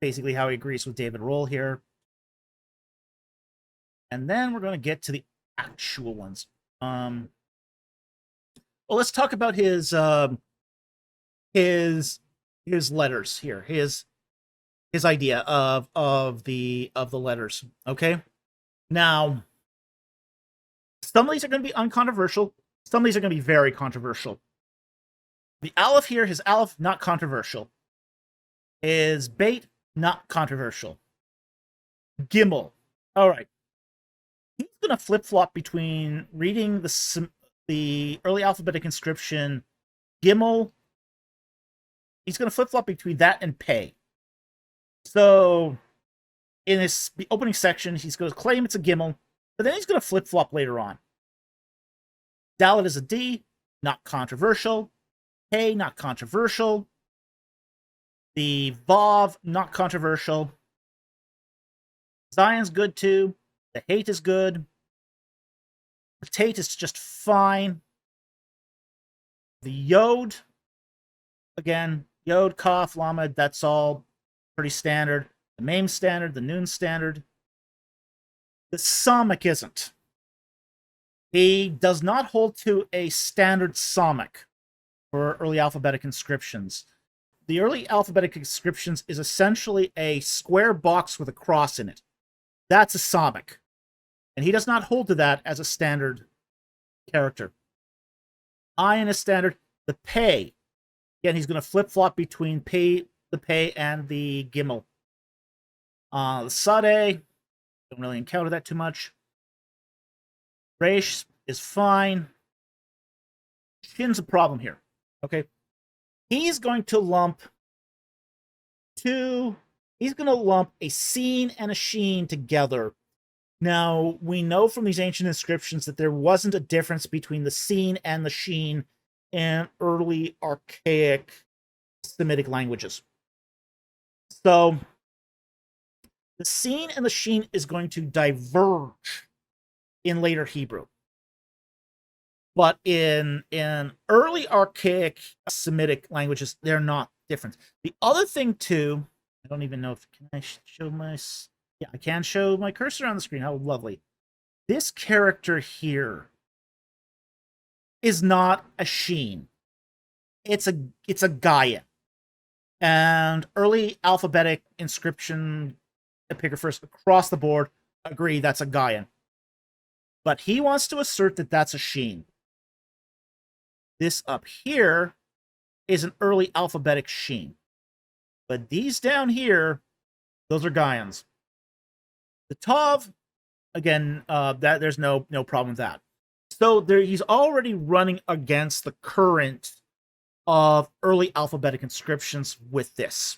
basically how he agrees with David Roll here. And then we're going to get to the actual ones. Well, let's talk about his letters here. His idea of the letters. Okay, now some of these are going to be uncontroversial. Some of these are going to be very controversial. The Aleph here, his Aleph, not controversial. His Beit, not controversial. Gimel, all right. He's going to flip-flop between reading the early alphabetic inscription Gimel. He's going to flip-flop between that and Pei. So in the opening section, he's going to claim it's a Gimel, but then he's going to flip-flop later on. Dalet is a D, not controversial. Pei, not controversial. The Vav, not controversial. Zion's good too. The Hate is good. The Tate is just fine. The Yod, again, Yod, Kaf, Lamed, that's all pretty standard. The Mem standard, the Nun standard. The Samekh isn't. He does not hold to a standard Samekh for early alphabetic inscriptions. The early alphabetic inscriptions is essentially a square box with a cross in it. That's a Samekh. And he does not hold to that as a standard character. Ayin is standard. The Pei, again, he's going to flip-flop between the Pei and the Gimel. The Sade, don't really encounter that too much. Resh is fine. Shin's a problem here. Okay. He's going to lump a Sin and a Shin together. Now, we know from these ancient inscriptions that there wasn't a difference between the Sin and the Shin in early archaic Semitic languages. So, the Sin and the Shin is going to diverge in later Hebrew. But in early archaic Semitic languages, they're not different. The other thing, too, I don't even know if, can I show my... Yeah, I can show my cursor on the screen. How lovely. This character here is not a Shin. It's a gayin. And early alphabetic inscription epigraphers across the board agree that's a gayin. But he wants to assert that that's a Shin. This up here is an early alphabetic Shin. But these down here, those are gayins. The Tav, again, that there's no problem with that. So there, he's already running against the current of early alphabetic inscriptions with this.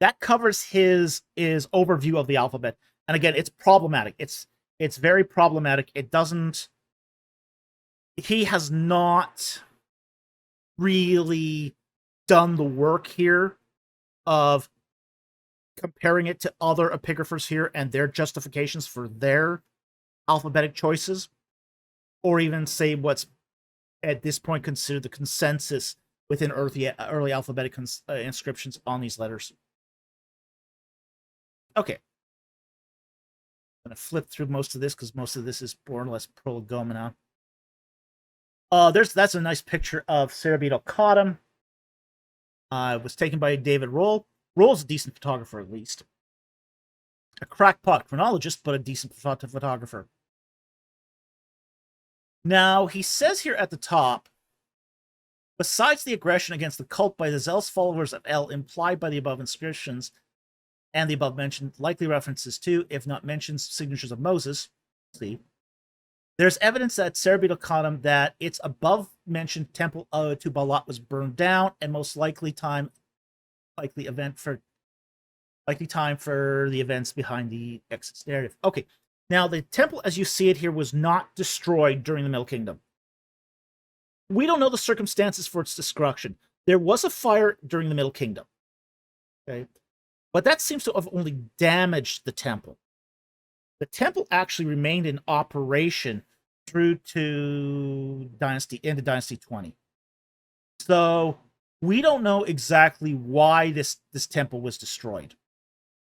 That covers his overview of the alphabet. And again, it's problematic. It's very problematic. It doesn't. He has not really done the work here of comparing it to other epigraphers here and their justifications for their alphabetic choices, or even say what's at this point considered the consensus within early alphabetic inscriptions on these letters. Okay. I'm going to flip through most of this because most of this is more or less prolegomena. That's a nice picture of Serekh el-Khadim. It was taken by David Roll. Roll's a decent photographer, at least. A crackpot chronologist, but a decent photographer. Now, he says here at the top, besides the aggression against the cult by the zealous followers of El implied by the above inscriptions, and the above mentioned likely references to, if not mentions, signatures of Moses, see, there's evidence that Serekh el-Khadim that its above mentioned temple to Balat was burned down, and most likely time for the events behind the Exodus narrative. Okay, now the temple, as you see it here, was not destroyed during the Middle Kingdom. We don't know the circumstances for its destruction. There was a fire during the Middle Kingdom. Okay, but that seems to have only damaged the temple. The temple actually remained in operation through to Dynasty 20. So we don't know exactly why this temple was destroyed.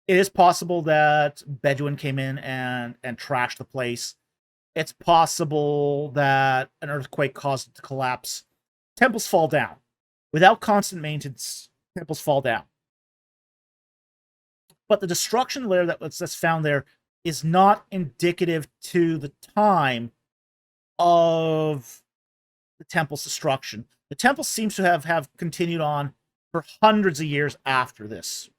It is possible that Bedouin came in and trashed the place. It's possible that an earthquake caused it to collapse. Temples fall down. Without constant maintenance, temples fall down. But the destruction layer that's found there is not indicative to the time of the temple's destruction. The temple seems to have continued on for hundreds of years after this.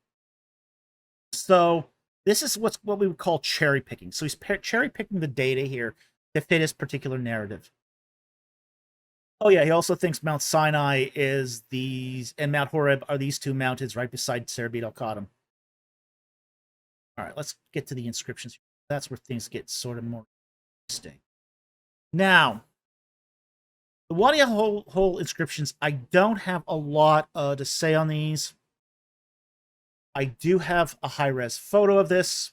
So this is what we would call cherry picking. So he's cherry picking the data here to fit his particular narrative. Oh yeah, he also thinks Mount Sinai and Mount Horeb are these two mountains right beside Serekh el-Khadim. All right, let's get to the inscriptions. That's where things get sort of more interesting. Now, the Wadi al-Hol inscriptions, I don't have a lot to say on these. I do have a high-res photo of this.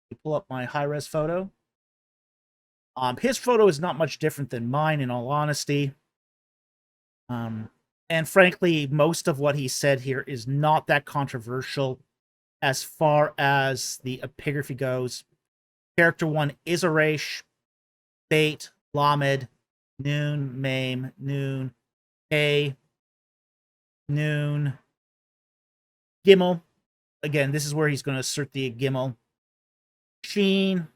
You pull up my high-res photo. His photo is not much different than mine, in all honesty. And frankly, most of what he said here is not that controversial as far as the epigraphy goes. Character 1 is a Resh, Bait, Lamed, Noon, Mame, Noon, Hey, Noon, Gimel. Again, this is where he's going to assert the Gimel. Sheen.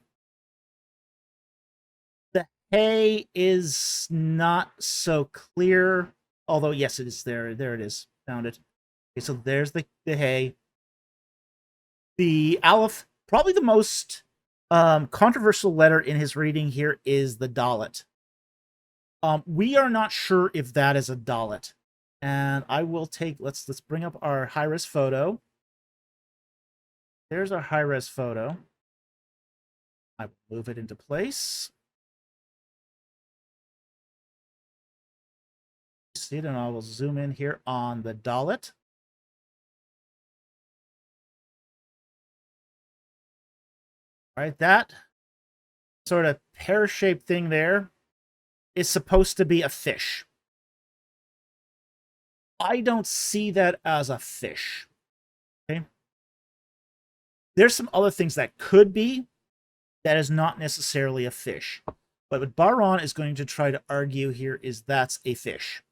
The Hey is not so clear, although yes, it is there. There it is. Found it. Okay, so there's the Hey. The Aleph, probably the most controversial letter in his reading here is the Dalet. We are not sure if that is a Dalet. And I will take, let's bring up our high-res photo. There's our high-res photo. I will move it into place. See it, and I will zoom in here on the Dalet. All right, that sort of pear-shaped thing there is supposed to be a fish. I don't see that as a fish. Okay. There's some other things that could be. That is not necessarily a fish. But what Baron is going to try to argue here is that's a fish.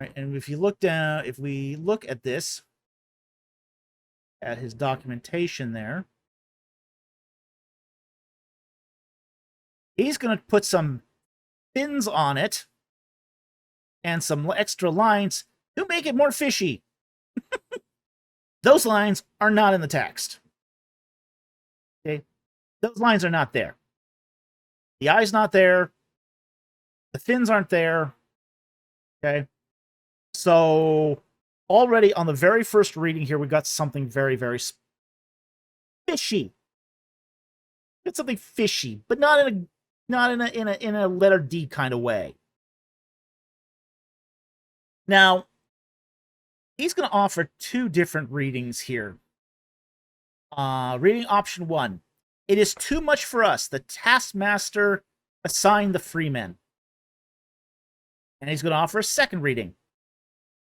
All right, and if you look down, if we look at this, at his documentation there, he's going to put some fins on it and some extra lines to make it more fishy. Those lines are not in the text. Okay? Those lines are not there. The eye's not there. The fins aren't there. Okay? So already on the very first reading here, we got something very, very fishy. It's something fishy, but not in a letter D kind of way. Now, he's going to offer two different readings here. Reading option 1. It is too much for us. The taskmaster assigned the freemen. And he's going to offer a second reading.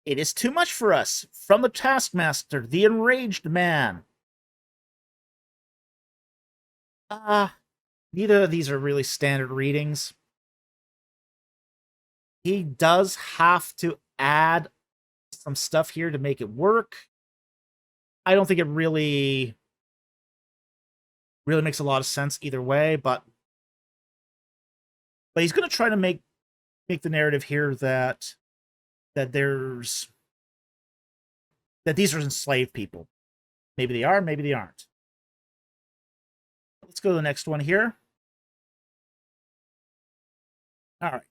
It is too much for us. From the taskmaster, the enraged man. Neither of these are really standard readings. He does have to add some stuff here to make it work. I don't think it really makes a lot of sense either way, but he's going to try to make the narrative here that these are enslaved people. Maybe they are, maybe they aren't. Let's go to the next one here. All right.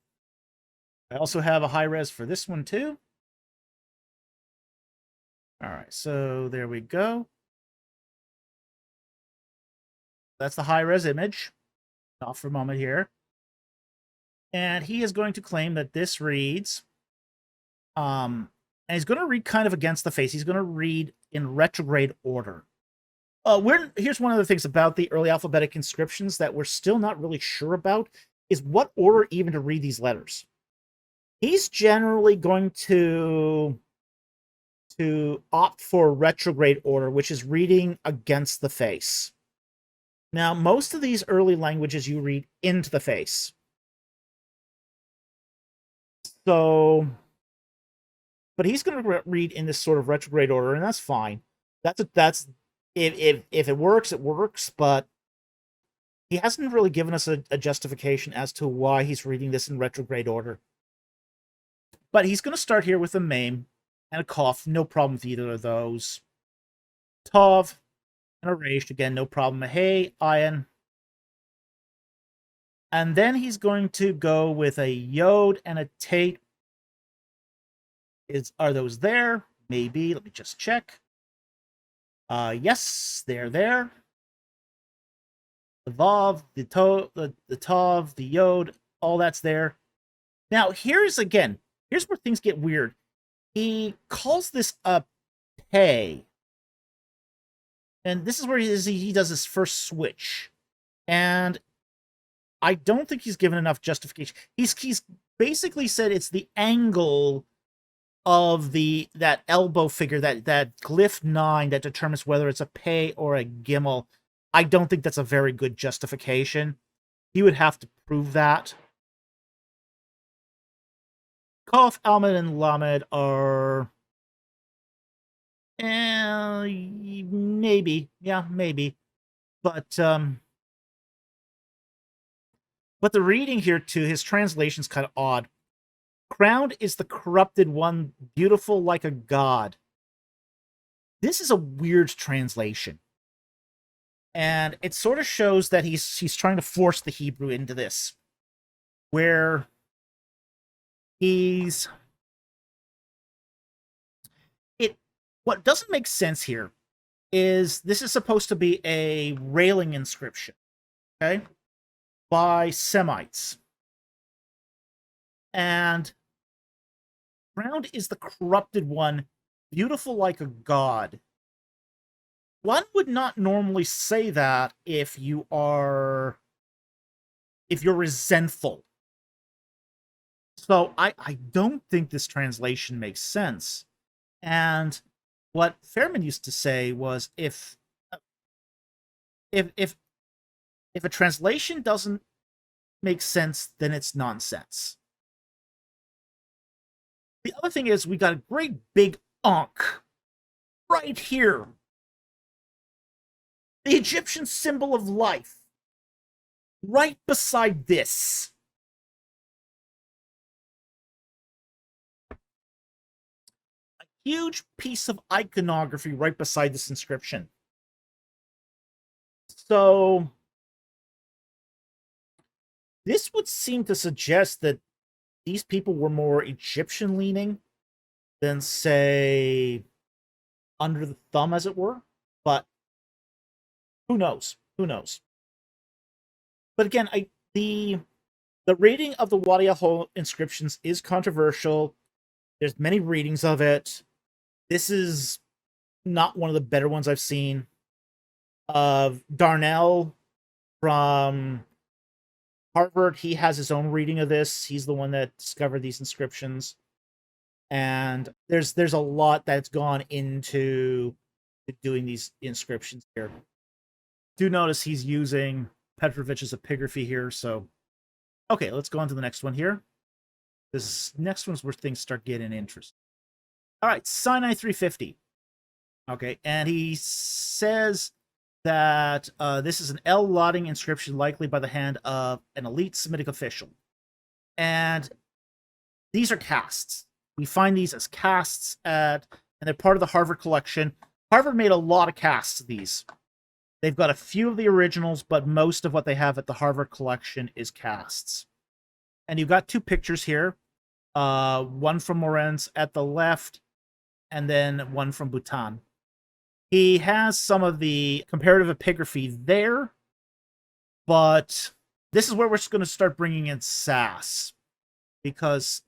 I also have a high res for this one too. All right, so there we go. That's the high res image. Off for a moment here. And he is going to claim that this reads, and he's going to read kind of against the face. He's going to read in retrograde order. Here's one of the things about the early alphabetic inscriptions that we're still not really sure about, is what order even to read these letters. He's generally going to opt for retrograde order, which is reading against the face. Now, most of these early languages you read into the face. So, but he's going to read in this sort of retrograde order, and that's fine. That's if it works, it works. But he hasn't really given us a justification as to why he's reading this in retrograde order. But he's going to start here with a meme and a cough. No problem with either of those. Tov and a resh. Again, no problem. Hey, ayin. And then he's going to go with a yod and a tate. Are those there? Maybe. Let me just check. Yes, they're there. The vav, the tov, the yod, all that's there. Now, here's where things get weird. He calls this a pay. And this is where he does his first switch. And I don't think he's given enough justification. He's basically said it's the angle of that elbow figure, that glyph 9 that determines whether it's a pay or a gimel. I don't think that's a very good justification. He would have to prove that. Kaf, Almad, and Lamed are maybe. Yeah, maybe. But the reading here too, his translation's kind of odd. Crowned is the corrupted one, beautiful like a god. This is a weird translation. And it sort of shows that he's trying to force the Hebrew into this. Where what doesn't make sense here is this is supposed to be a railing inscription, okay, by Semites. And crowned is the corrupted one, beautiful like a god. One would not normally say that if you're resentful. So I don't think this translation makes sense. And what Fairman used to say was if a translation doesn't make sense, then it's nonsense. The other thing is we got a great big ankh right here. The Egyptian symbol of life. Right beside this. I huge piece of iconography right beside this inscription. So this would seem to suggest that these people were more Egyptian leaning than, say, under the thumb, as it were. But who knows? Who knows? But again, the reading of the Wadi al inscriptions is controversial. There's many readings of it. This is not one of the better ones I've seen. Darnell from Harvard, he has his own reading of this. He's the one that discovered these inscriptions. And there's a lot that's gone into doing these inscriptions here. Do notice he's using Petrovich's epigraphy here, so okay, let's go on to the next one here. This next one's where things start getting interesting. All right, Sinai 350. Okay, and he says that this is an el-Khadim inscription, likely by the hand of an elite Semitic official. And these are casts. We find these as casts and they're part of the Harvard collection. Harvard made a lot of casts of these. They've got a few of the originals, but most of what they have at the Harvard collection is casts. And you've got two pictures here. One from Morenz at the left, and then one from Butin. He has some of the comparative epigraphy there, but this is where we're going to start bringing in SAS, because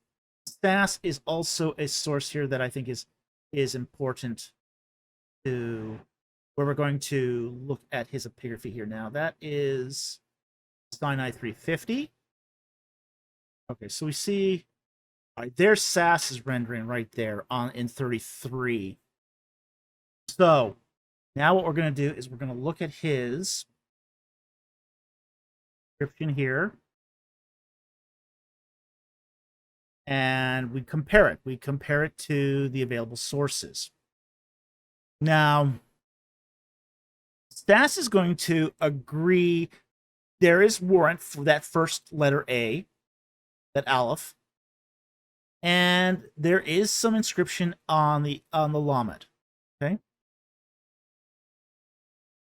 SAS is also a source here that I think is important to where we're going to look at his epigraphy here. Now, that is Sinai 350. Okay, so we see there's SAS' rendering right there in 33. So now what we're going to do is we're going to look at his description here. And we compare it. We compare it to the available sources. Now, SAS is going to agree there is warrant for that first letter A, that Aleph, and there is some inscription on the Lamed. Okay.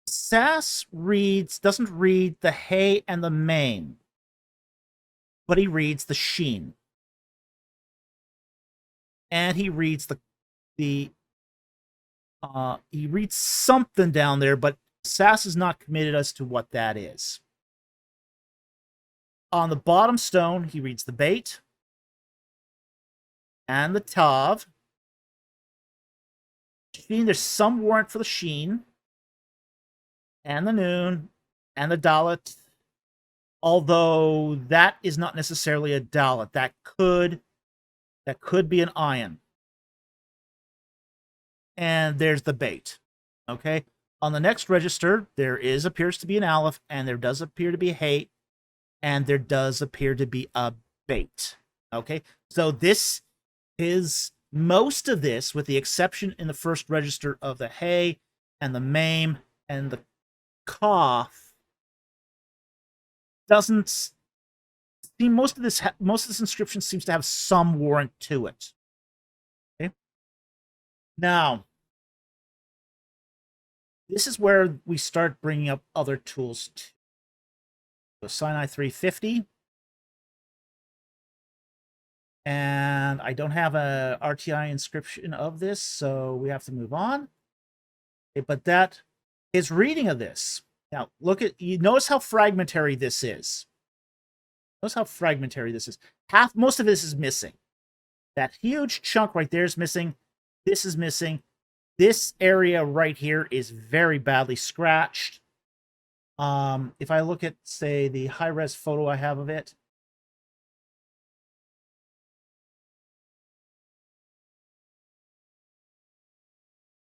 SAS doesn't read the Hey and the Mem, but he reads the Sheen. And he reads he reads something down there, but SAS is not committed as to what that is. On the bottom stone, he reads the Beit and the Tav. Sheen, there's some warrant for the Sheen and the Noon and the Dalet, although that is not necessarily a Dalet. That could be an Ayin. And there's the Beit. Okay. On the next register, there appears to be an Aleph, and there does appear to be a Hey, and there does appear to be a Beit. Okay. So this is most of this, with the exception in the first register of the Hey and the Mem and the Kaf, doesn't seem most of this inscription seems to have some warrant to it. Okay. Now, this is where we start bringing up other tools too. So Sinai 350. And I don't have a RTI inscription of this, so we have to move on. Okay, but his reading of this. Now, notice how fragmentary this is. Notice how fragmentary this is. Most of this is missing. That huge chunk right there is missing. This is missing. This area right here is very badly scratched. If I look at, say, the high-res photo I have of it,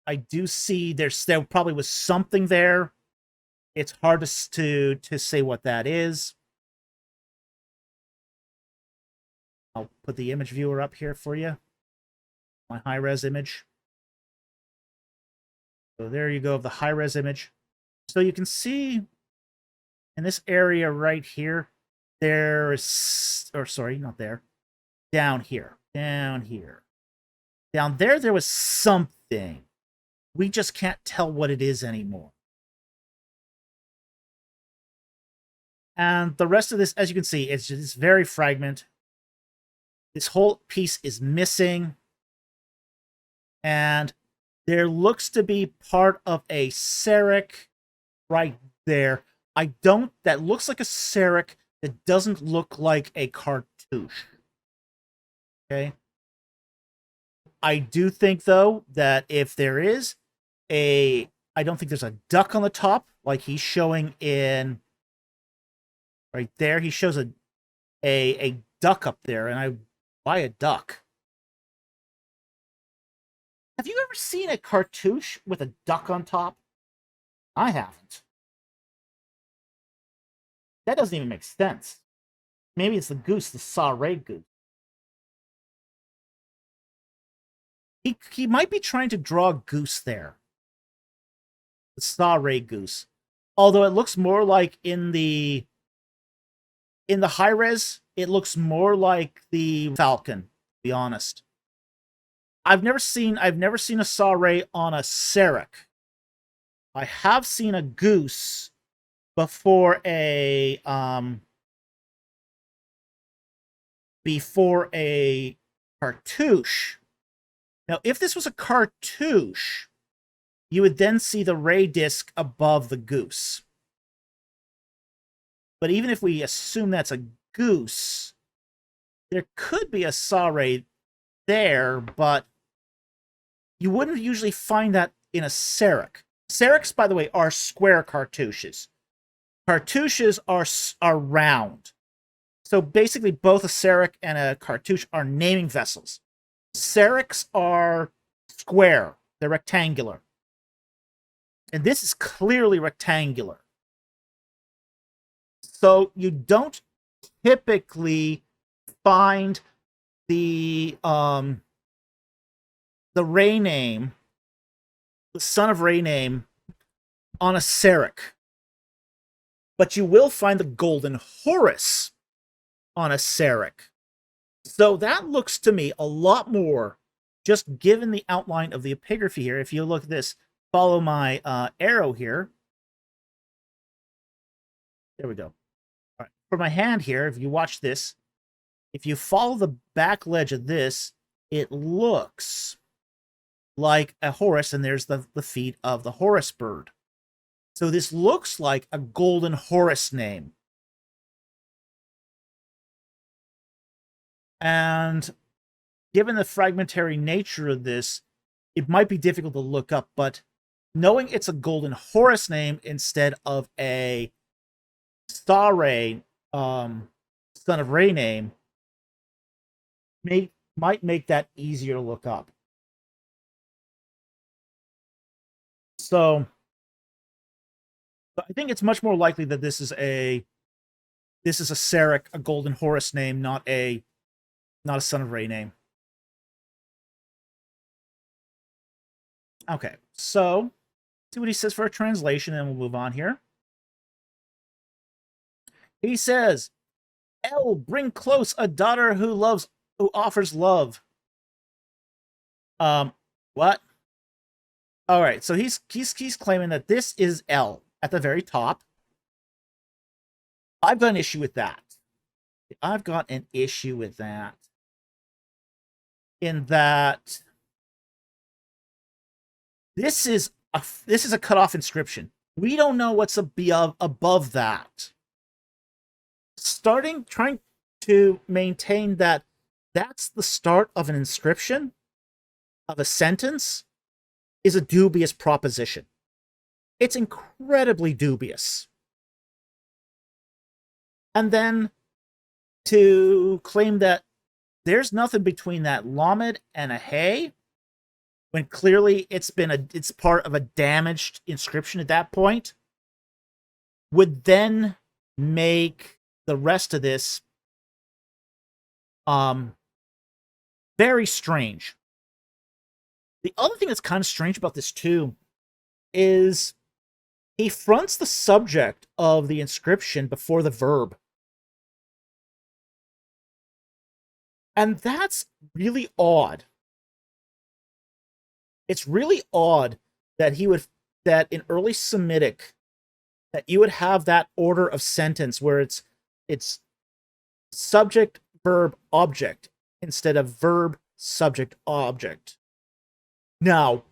I do see there probably was something there. It's hard to say what that is. I'll put the image viewer up here for you. My high-res image. So there you go, of the high-res image. So you can see in this area right here, down here. Down there, there was something. We just can't tell what it is anymore. And the rest of this, as you can see, it's just very fragment. This whole piece is missing. And there looks to be part of a serekh right there. That looks like a serekh. That doesn't look like a cartouche. Okay. I do think, though, that if there is I don't think there's a duck on the top, like he's showing in right there. He shows a duck up there, and why a duck? Have you ever seen a cartouche with a duck on top? I haven't. That doesn't even make sense. Maybe it's the goose, the serekh goose. He might be trying to draw a goose there. The serekh goose. Although it looks more like in the high res, it looks more like the falcon, to be honest. I've never seen a serekh on a serekh. I have seen a goose before a cartouche. Now, if this was a cartouche, you would then see the ray disc above the goose. But even if we assume that's a goose, there could be a serekh there, but you wouldn't usually find that in a serekh. Serekhs, by the way, are square cartouches. Cartouches are round. So basically, both a serekh and a cartouche are naming vessels. Serekhs are square. They're rectangular. And this is clearly rectangular. So you don't typically find the Ray name, the son of Ray name, on a serekh. But you will find the Golden Horus on a serekh. So that looks to me a lot more, just given the outline of the epigraphy here. If you look at this, follow my arrow here. There we go. All right. For my hand here, if you watch this, if you follow the back ledge of this, it looks like a Horus, and there's the feet of the Horus bird. So this looks like a Golden Horus name. And given the fragmentary nature of this, it might be difficult to look up, but knowing it's a Golden Horus name instead of a serekh, son of Ray name, might make that easier to look up. So I think it's much more likely that this is a serekh, a Golden Horus name, not a son of Ray name. Okay, so see what he says for a translation, and we'll move on here. He says, "El, bring close a daughter who offers love." What? All right, so he's claiming that this is El at the very top. I've got an issue with that. In that this is a cutoff inscription. We don't know what's above that. Trying to maintain that that's the start of an inscription, of a sentence, is a dubious proposition. It's incredibly dubious. And then to claim that there's nothing between that lamed and a hey, when clearly it's part of a damaged inscription at that point, would then make the rest of this very strange. The other thing that's kind of strange about this too is he fronts the subject of the inscription before the verb. And that's really odd. It's really odd that that in early Semitic that you would have that order of sentence where it's subject, verb, object instead of verb, subject, object. Now,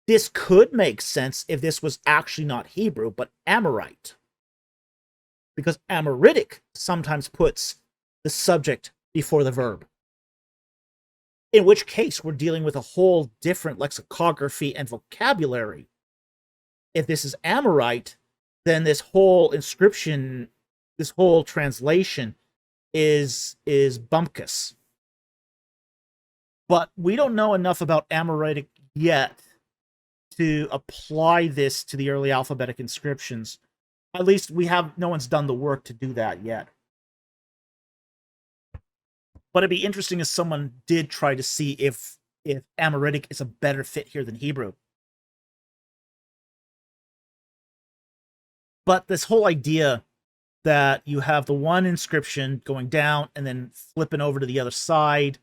this could make sense if this was actually not Hebrew, but Amorite. Because Amoritic sometimes puts the subject before the verb. In which case, we're dealing with a whole different lexicography and vocabulary. If this is Amorite, then this whole inscription, this whole translation is bumpkus. But we don't know enough about Amoritic yet to apply this to the early alphabetic inscriptions. At least no one's done the work to do that yet. But it'd be interesting if someone did try to see if Amoritic is a better fit here than Hebrew. But this whole idea that you have the one inscription going down and then flipping over to the other side,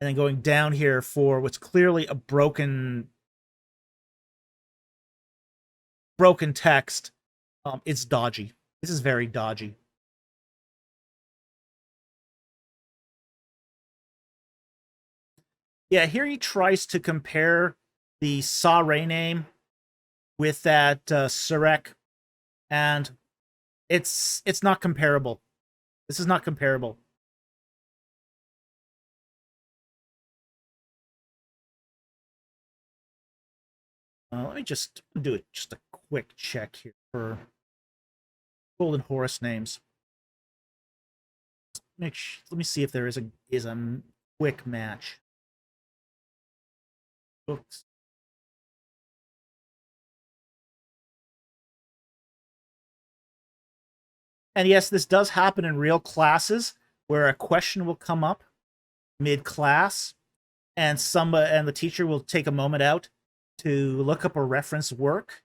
and then going down here for what's clearly a broken text, it's dodgy. This is very dodgy. Yeah, here he tries to compare the Saray name with that serekh, and it's not comparable. This is not comparable. Let me just do just a quick check here for Golden Horus names. Let me see if there is a quick match. Books. And yes, this does happen in real classes where a question will come up mid-class, and the teacher will take a moment out to look up a reference work.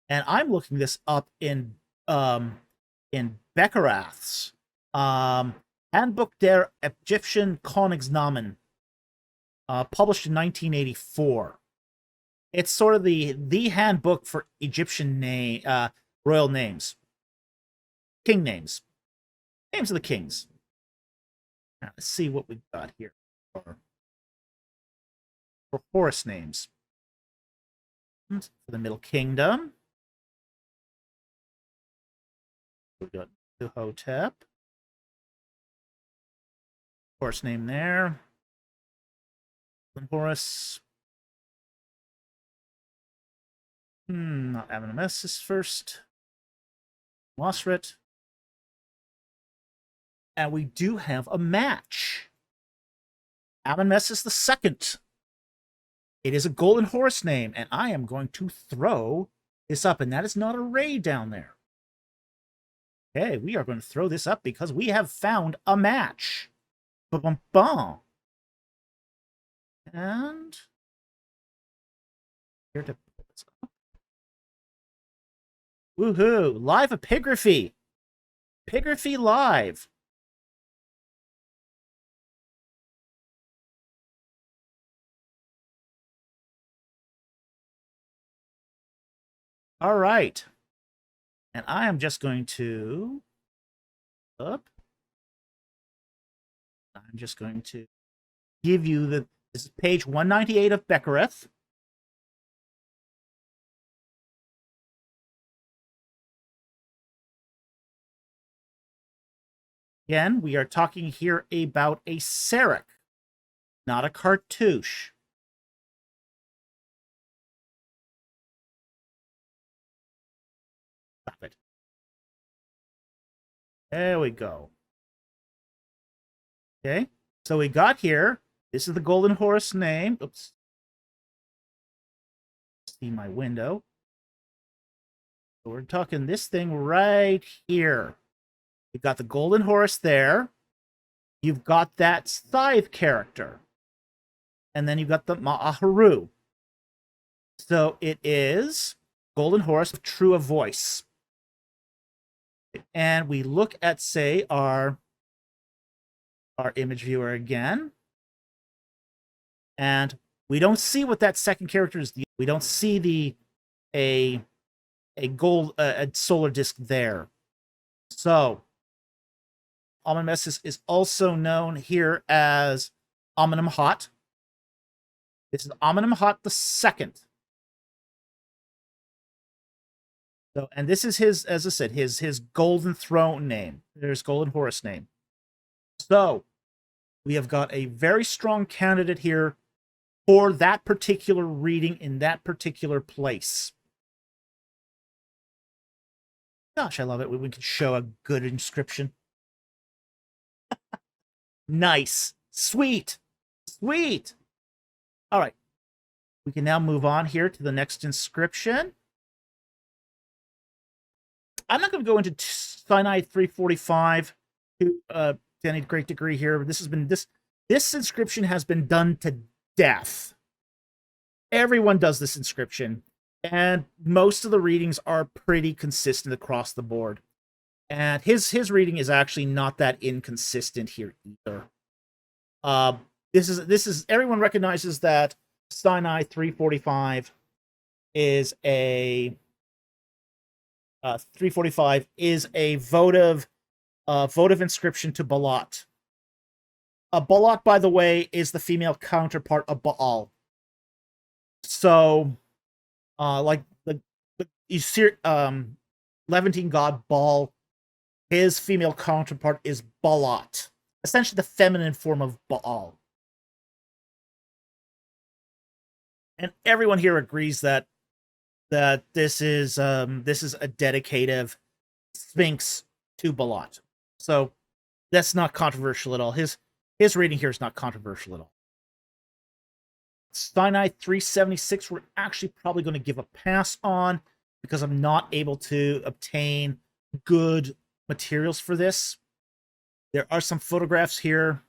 And I'm looking this up in Beckerath's Handbuch der Egyptischen Königsnamen, published in 1984. It's sort of the handbook for Egyptian royal names, king names of the kings. Now, let's see what we've got here for Horus names. For the Middle Kingdom, we've got Hotep. Horus name there. Horus. Not Amenemhat is first. Mosret. And we do have a match. Amenemhat is the second. It is a Golden Horus name, and I am going to throw this up, and that is not a ray down there. Okay, we are going to throw this up because we have found a match. Ba-bum-bum. And here to pull this up. Woohoo! Live epigraphy. Epigraphy live. All right. And I am just going to I'm just going to give you this is page 198 of Beckerath. Again, we are talking here about a serekh, not a cartouche. Stop it. There we go. Okay, so we got here. This is the Golden Horus name. Oops. See my window. So we're talking this thing right here. You've got the Golden Horus there. You've got that scythe character. And then you've got the Ma'aharu. So it is Golden Horus, true of voice. And we look at, say, our image viewer again. And We don't see what that second character is. We don't see a gold a solar disk there. So Amenemhat is also known here as Amenemhat. This is Amenemhat II. So, and this is his, as I said, his golden throne name. There's Golden Horus name. So we have got a very strong candidate here for that particular reading in that particular place. Gosh, I love it when we can show a good inscription. Nice. Sweet. Sweet. All right. We can now move on here to the next inscription. I'm not going to go into Sinai 345 to any great degree here. This inscription has been done to death. Everyone does this inscription, and most of the readings are pretty consistent across the board. And his reading is actually not that inconsistent here either. This is everyone recognizes that Sinai 345 is a 345 is a votive inscription to Balat. Balat, by the way, is the female counterpart of Baal. So, like the Levantine god Baal, his female counterpart is Balat, essentially the feminine form of Baal. And everyone here agrees that this is a dedicative sphinx to Balat. So that's not controversial at all. His reading here is not controversial at all. Sinai 376, we're actually probably going to give a pass on because I'm not able to obtain good materials for this. There are some photographs here.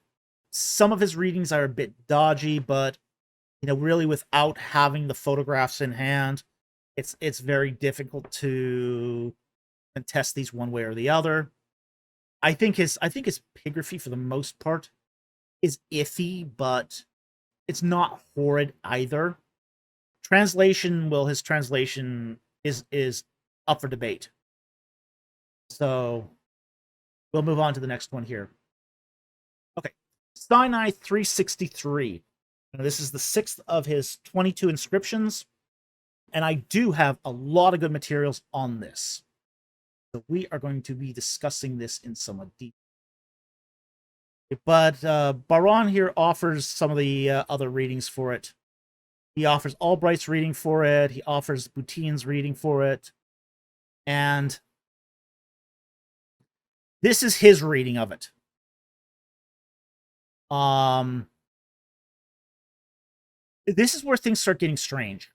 Some of his readings are a bit dodgy, but really without having the photographs in hand, it's very difficult to contest these one way or the other. I think his epigraphy for the most part is iffy, but it's not horrid either. His translation is up for debate. So we'll move on to the next one here. Okay, Sinai 363. Now, this is the 6th of his 22 inscriptions, and I do have a lot of good materials on this. So we are going to be discussing this in somewhat detail. But Baron here offers some of the other readings for it. He offers Albright's reading for it. He offers Butin's reading for it. And this is his reading of it. This is where things start getting strange.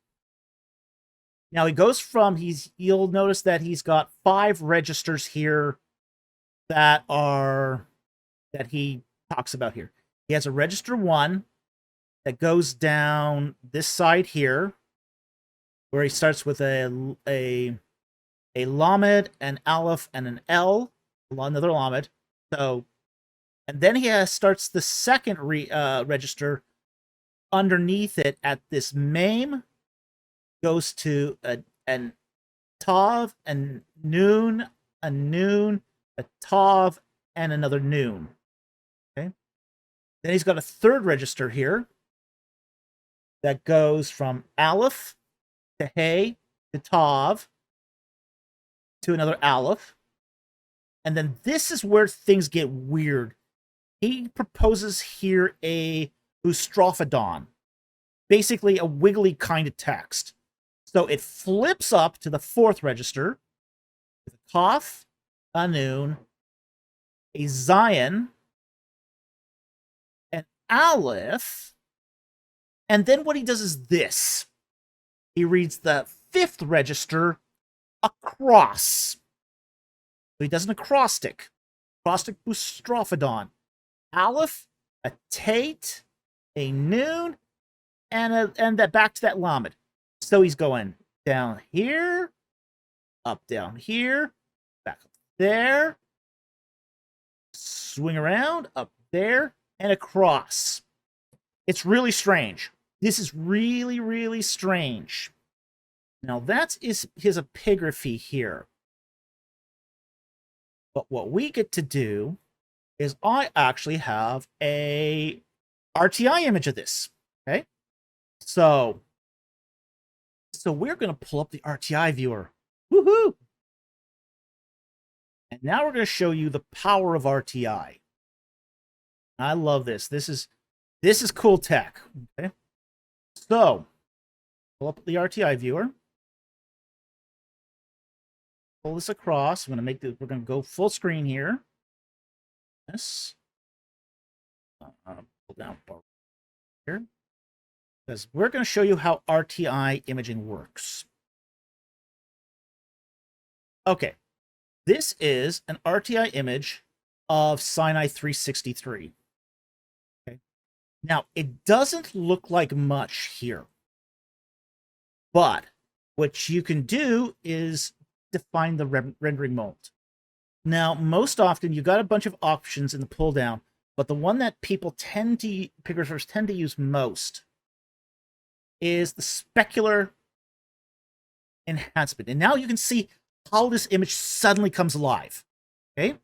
Now he goes from you'll notice that he's got 5 registers here that he talks about here. He has a register 1 that goes down this side here, where he starts with a lamed, an aleph, and an el, another lamed. So, and then he starts the second register underneath it at this meme, goes to an tav, and noon, a noon, a tav, and another noon. Okay. Then he's got a third register here that goes from aleph to hey to tav to another aleph. And then this is where things get weird. He proposes here a oostrophodon, basically a wiggly kind of text. So it flips up to the 4th register with a kaf, a noon, a zion, an aleph, and then what he does is this. He reads the 5th register across. So he does an acrostic oostrophodon. Aleph, a tate, a noon, and that back to that lamed. So he's going down here, up down here, back up there, swing around, up there, and across. It's really strange. This is really, really strange. Now, that's his epigraphy here. But what we get to do is I actually have a RTI image of this. Okay? So we're going to pull up the RTI viewer. Woohoo! And now we're going to show you the power of RTI. I love this. This is cool tech. Okay? So, pull up the RTI viewer. Pull this across. We're going to go full screen here. Yes. Pull down here. Because we're going to show you how RTI imaging works. Okay. This is an RTI image of Sinai 363. Okay. Now, it doesn't look like much here. But what you can do is define the rendering mode. Now, most often, you've got a bunch of options in the pull down, but the one that epigraphers tend to use most is the specular enhancement. And now you can see how this image suddenly comes alive. Okay?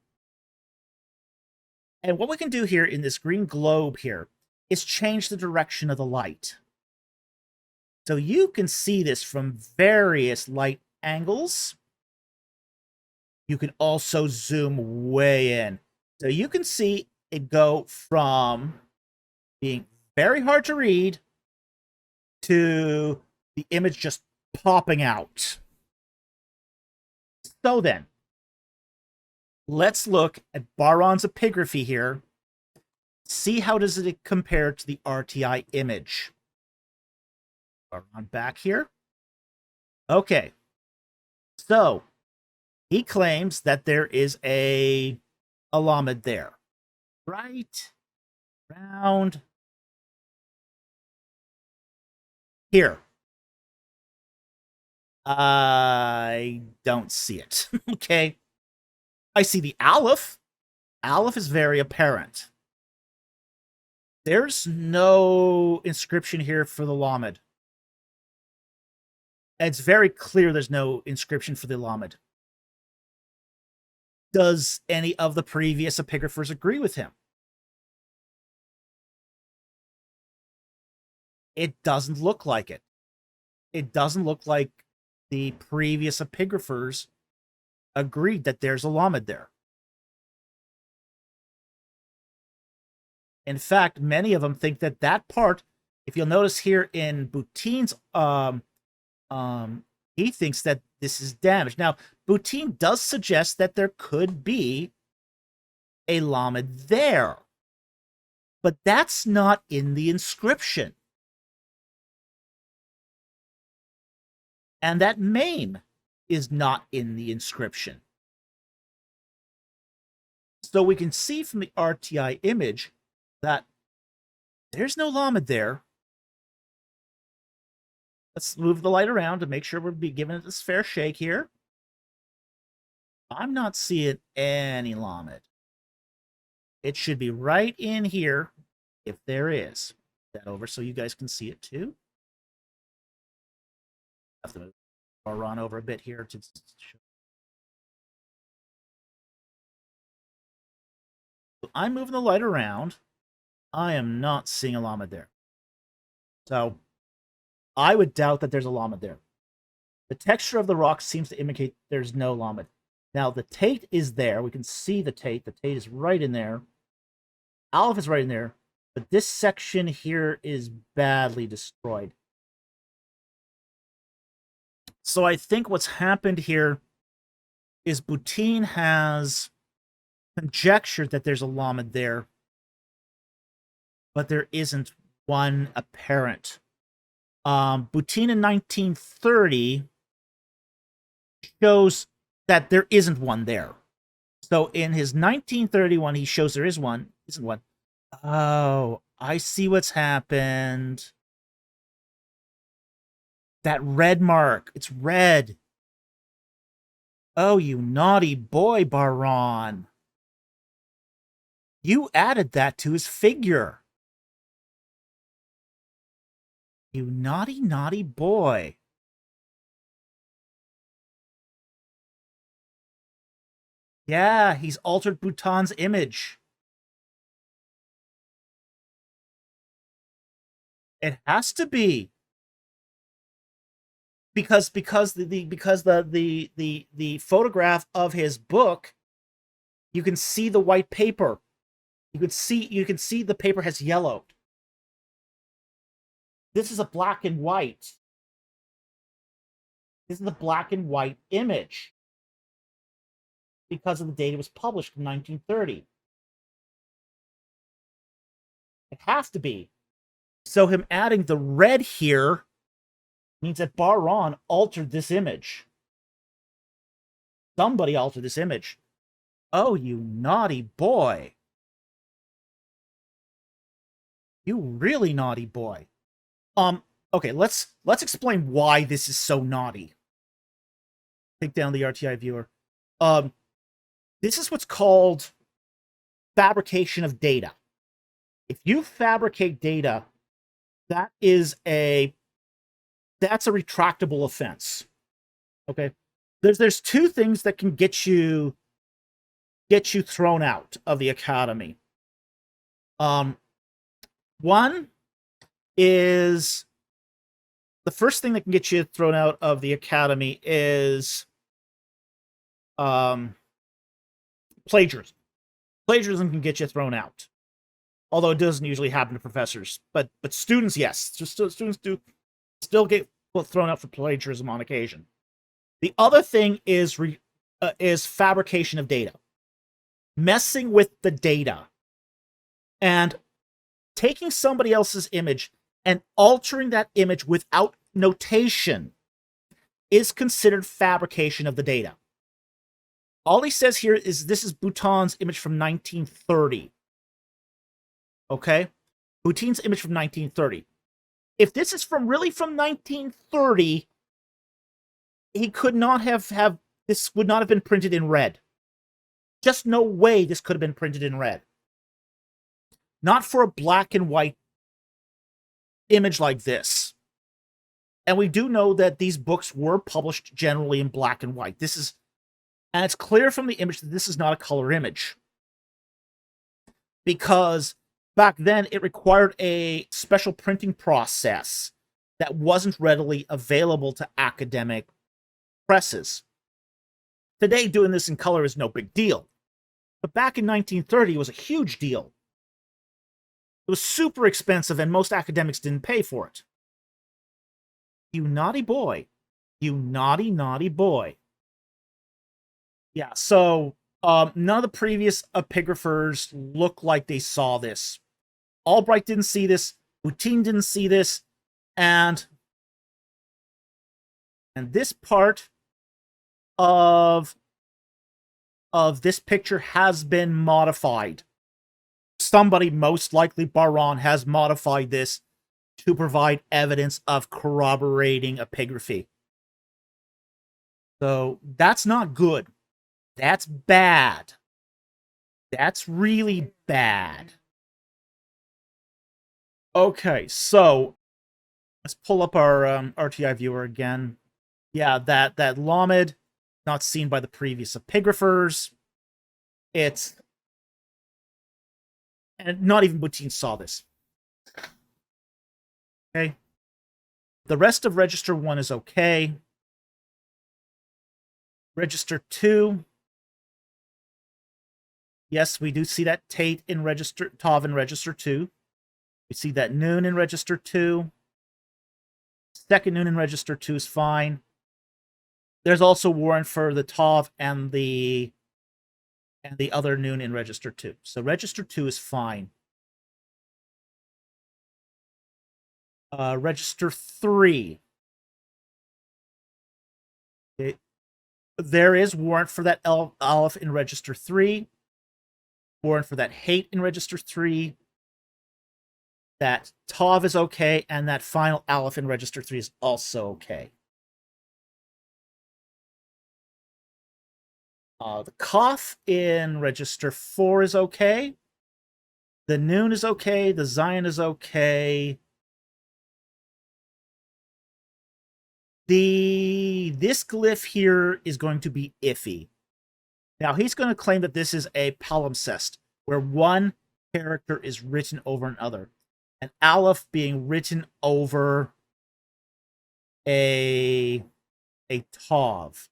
And what we can do here in this green globe here is change the direction of the light. So you can see this from various light angles. You can also zoom way in. So you can see it go from being very hard to read to the image just popping out. So then, let's look at Baron's epigraphy here. See how does it compare to the RTI image. Baron back here. Okay. So, he claims that there is a lamed there. Right? Round. Here. I don't see it. Okay. I see the aleph. Aleph is very apparent. There's no inscription here for the lamed. It's very clear there's no inscription for the lamed. Does any of the previous epigraphers agree with him? It doesn't look like it. It doesn't look like the previous epigraphers agreed that there's a lamed there. In fact, many of them think that that part, if you'll notice here in Butin's, he thinks that this is damaged. Now, Butin does suggest that there could be a lamed there, but that's not in the inscription. And that maim is not in the inscription. So we can see from the RTI image that there's no lamed there. Let's move the light around to make sure we're giving it this fair shake here. I'm not seeing any lamed. It should be right in here, if there is. That over so you guys can see it too. I have to move or run over a bit here to show. So I'm moving the light around. I am not seeing a lamed there. So I would doubt that there's a lamed there. The texture of the rock seems to indicate there's no lamed. Now, the tate is there. We can see the tate. The tate is right in there. Aleph is right in there. But this section here is badly destroyed. So I think what's happened here is Butin has conjectured that there's a lamed there, but there isn't one apparent. Butin in 1930 shows that there isn't one there. So in his 1931, he shows there isn't one. Oh, I see what's happened. That red mark. It's red. Oh, you naughty boy, Baron. You added that to his figure. You naughty, naughty boy. Yeah, he's altered Butin's image. It has to be. Because the photograph of his book, you can see the white paper. You can see the paper has yellowed. This is a black and white. This is a black and white image because of the date it was published in 1930. It has to be. So him adding the red here means that Baron altered this image. Somebody altered this image. Oh, you naughty boy. You really naughty boy. Okay, let's explain why this is so naughty. Take down the RTI viewer. This is what's called fabrication of data. If you fabricate data, that's a retractable offense. Okay? There's two things that can get you thrown out of the academy. One is the first thing that can get you thrown out of the academy is plagiarism. Plagiarism can get you thrown out, although it doesn't usually happen to professors. But students, yes, students do still get thrown out for plagiarism on occasion. The other thing is fabrication of data, messing with the data, and taking somebody else's image and altering that image without notation is considered fabrication of the data. All he says here is this is Butin's image from 1930. Okay? Butin's image from 1930. If this is really from 1930, he could not have this would not have been printed in red. Just no way this could have been printed in red. Not for a black and white image like this. And we do know that these books were published generally in black and white. And it's clear from the image that this is not a color image. Because back then it required a special printing process that wasn't readily available to academic presses. Today, doing this in color is no big deal. But back in 1930, it was a huge deal. It was super expensive, and most academics didn't pay for it. You naughty boy. You naughty, naughty boy. Yeah, so none of the previous epigraphers look like they saw this. Albright didn't see this. Butin didn't see this. And this part of this picture has been modified. Somebody, most likely Baron, has modified this to provide evidence of corroborating epigraphy. So that's not good. That's bad. That's really bad. Okay, so let's pull up our RTI viewer again. Yeah, that Lamed, not seen by the previous epigraphers. And not even Butin saw this. Okay. The rest of Register 1 is okay. Register 2. Yes, we do see that Tate in Register, Tav in Register 2. We see that Noon in Register 2. Second Noon in Register 2 is fine. There's also warrant for the Tav and the other Noon in Register 2. So Register 2 is fine. Register 3. There is warrant for that Aleph in Register 3. Warrant for that Hate in Register 3. That Tav is okay, and that final Aleph in Register 3 is also okay. The Kaf in Register 4 is okay. The Noon is okay. The Zion is okay. This glyph here is going to be iffy. Now, he's going to claim that this is a palimpsest, where one character is written over another. An aleph being written over a tav.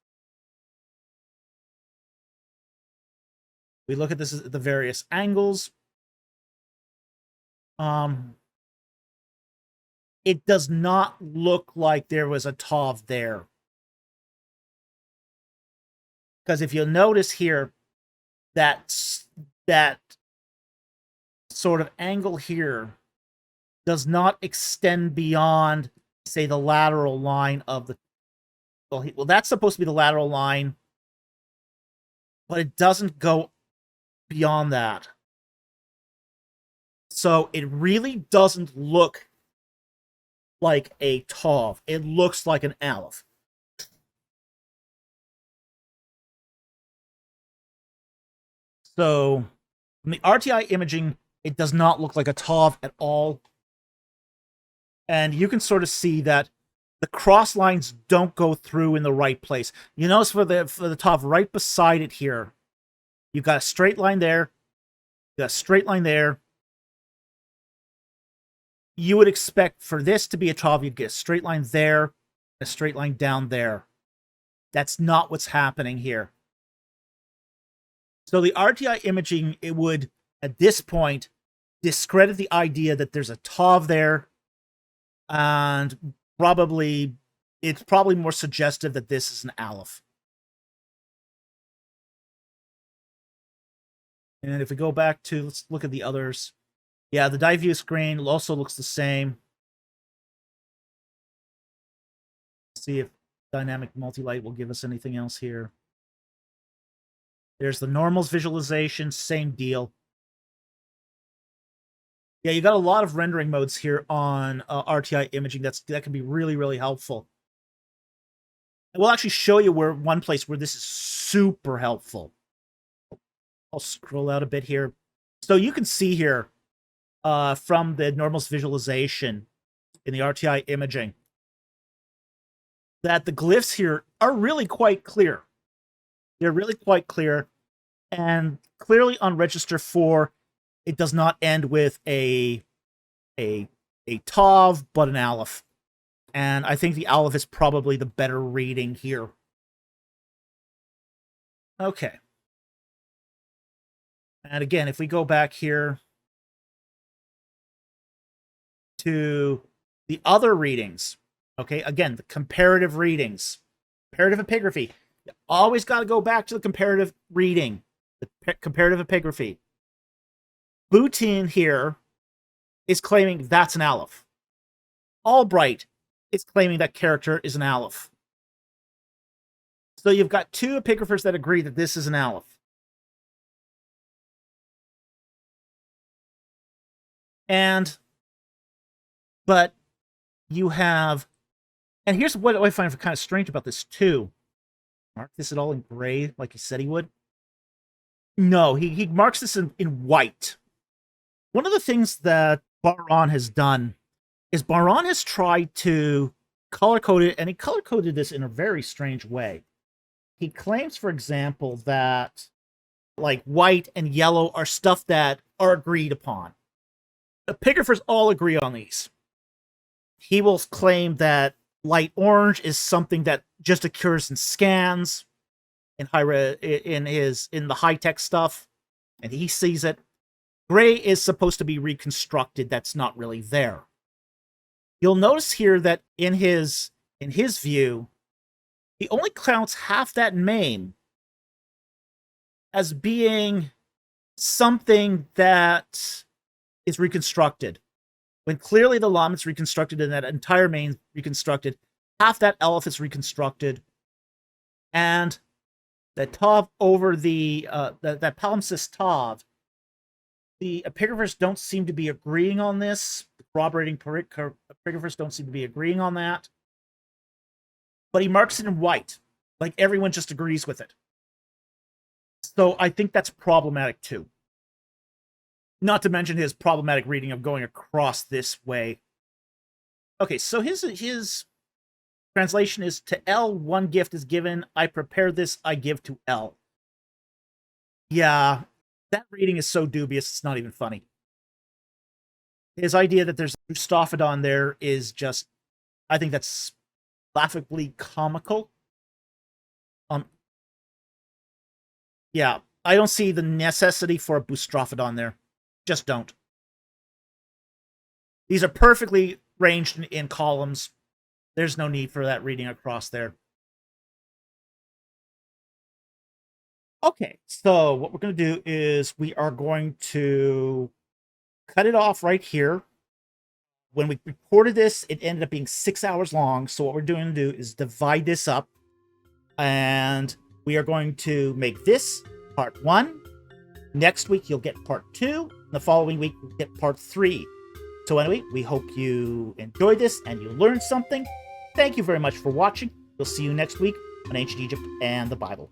We look at this at the various angles. It does not look like there was a tav there. Because if you'll notice here, that sort of angle here does not extend beyond, say, the lateral line of the... Well, that's supposed to be the lateral line, but it doesn't go beyond that. So it really doesn't look like a tav. It looks like an aleph. So, in the RTI imaging, it does not look like a tav at all. And you can sort of see that the cross lines don't go through in the right place. You notice for the tav right beside it here, you've got a straight line there, you've got a straight line there. You would expect for this to be a tav, you'd get a straight line there, a straight line down there. That's not what's happening here. So the RTI imaging, it would, at this point, discredit the idea that there's a tav there, and it's probably more suggestive that this is an aleph. And if we go back to, let's look at the others. Yeah, the die view screen also looks the same. Let's see if dynamic multi-light will give us anything else here. There's the normals visualization, same deal. Yeah, you got a lot of rendering modes here on RTI imaging. That can be really, really helpful. And we'll actually show you one place where this is super helpful. I'll scroll out a bit here. So you can see here from the normals visualization in the RTI imaging that the glyphs here are really quite clear. They're really quite clear, and clearly on register 4, it does not end with a tav, but an aleph. And I think the aleph is probably the better reading here. Okay. And again, if we go back here to the other readings, okay, again, the comparative readings, comparative epigraphy. You always got to go back to the comparative reading, the comparative epigraphy. Butin here is claiming that's an aleph. Albright is claiming that character is an aleph. So you've got two epigraphers that agree that this is an aleph. But you have, and here's what I find kind of strange about this too. Mark this at all in gray, like he said he would? No, he marks this in white. One of the things that Aren has done is Aren has tried to color-code it, and he color-coded this in a very strange way. He claims, for example, that like white and yellow are stuff that are agreed upon. The epigraphers all agree on these. He will claim that light orange is something that just occurs in scans, in the high-tech stuff, and he sees it. Gray is supposed to be reconstructed. That's not really there. You'll notice here that in his view, he only counts half that name as being something that is reconstructed. When clearly the Lamet's reconstructed and that entire main reconstructed, half that aleph is reconstructed, and that tav over that palimpsest tav, the epigraphers don't seem to be agreeing on this. The corroborating epigraphers don't seem to be agreeing on that. But he marks it in white, like everyone just agrees with it. So I think that's problematic too. Not to mention his problematic reading of going across this way. Okay, so his translation is, to El, one gift is given. I prepare this, I give to El. Yeah, that reading is so dubious, it's not even funny. His idea that there's a Bustophedon there is just, I think that's laughably comical. Yeah, I don't see the necessity for a Bustophedon there. Just don't. These are perfectly ranged in columns. There's no need for that reading across there. Okay, so what we're going to do is we are going to cut it off right here. When we recorded this, it ended up being 6 hours long. So what we're going to do is divide this up. And we are going to make this part 1. Next week, you'll get part 2. The following week, you'll get part 3. So anyway, we hope you enjoyed this and you learned something. Thank you very much for watching. We'll see you next week on Ancient Egypt and the Bible.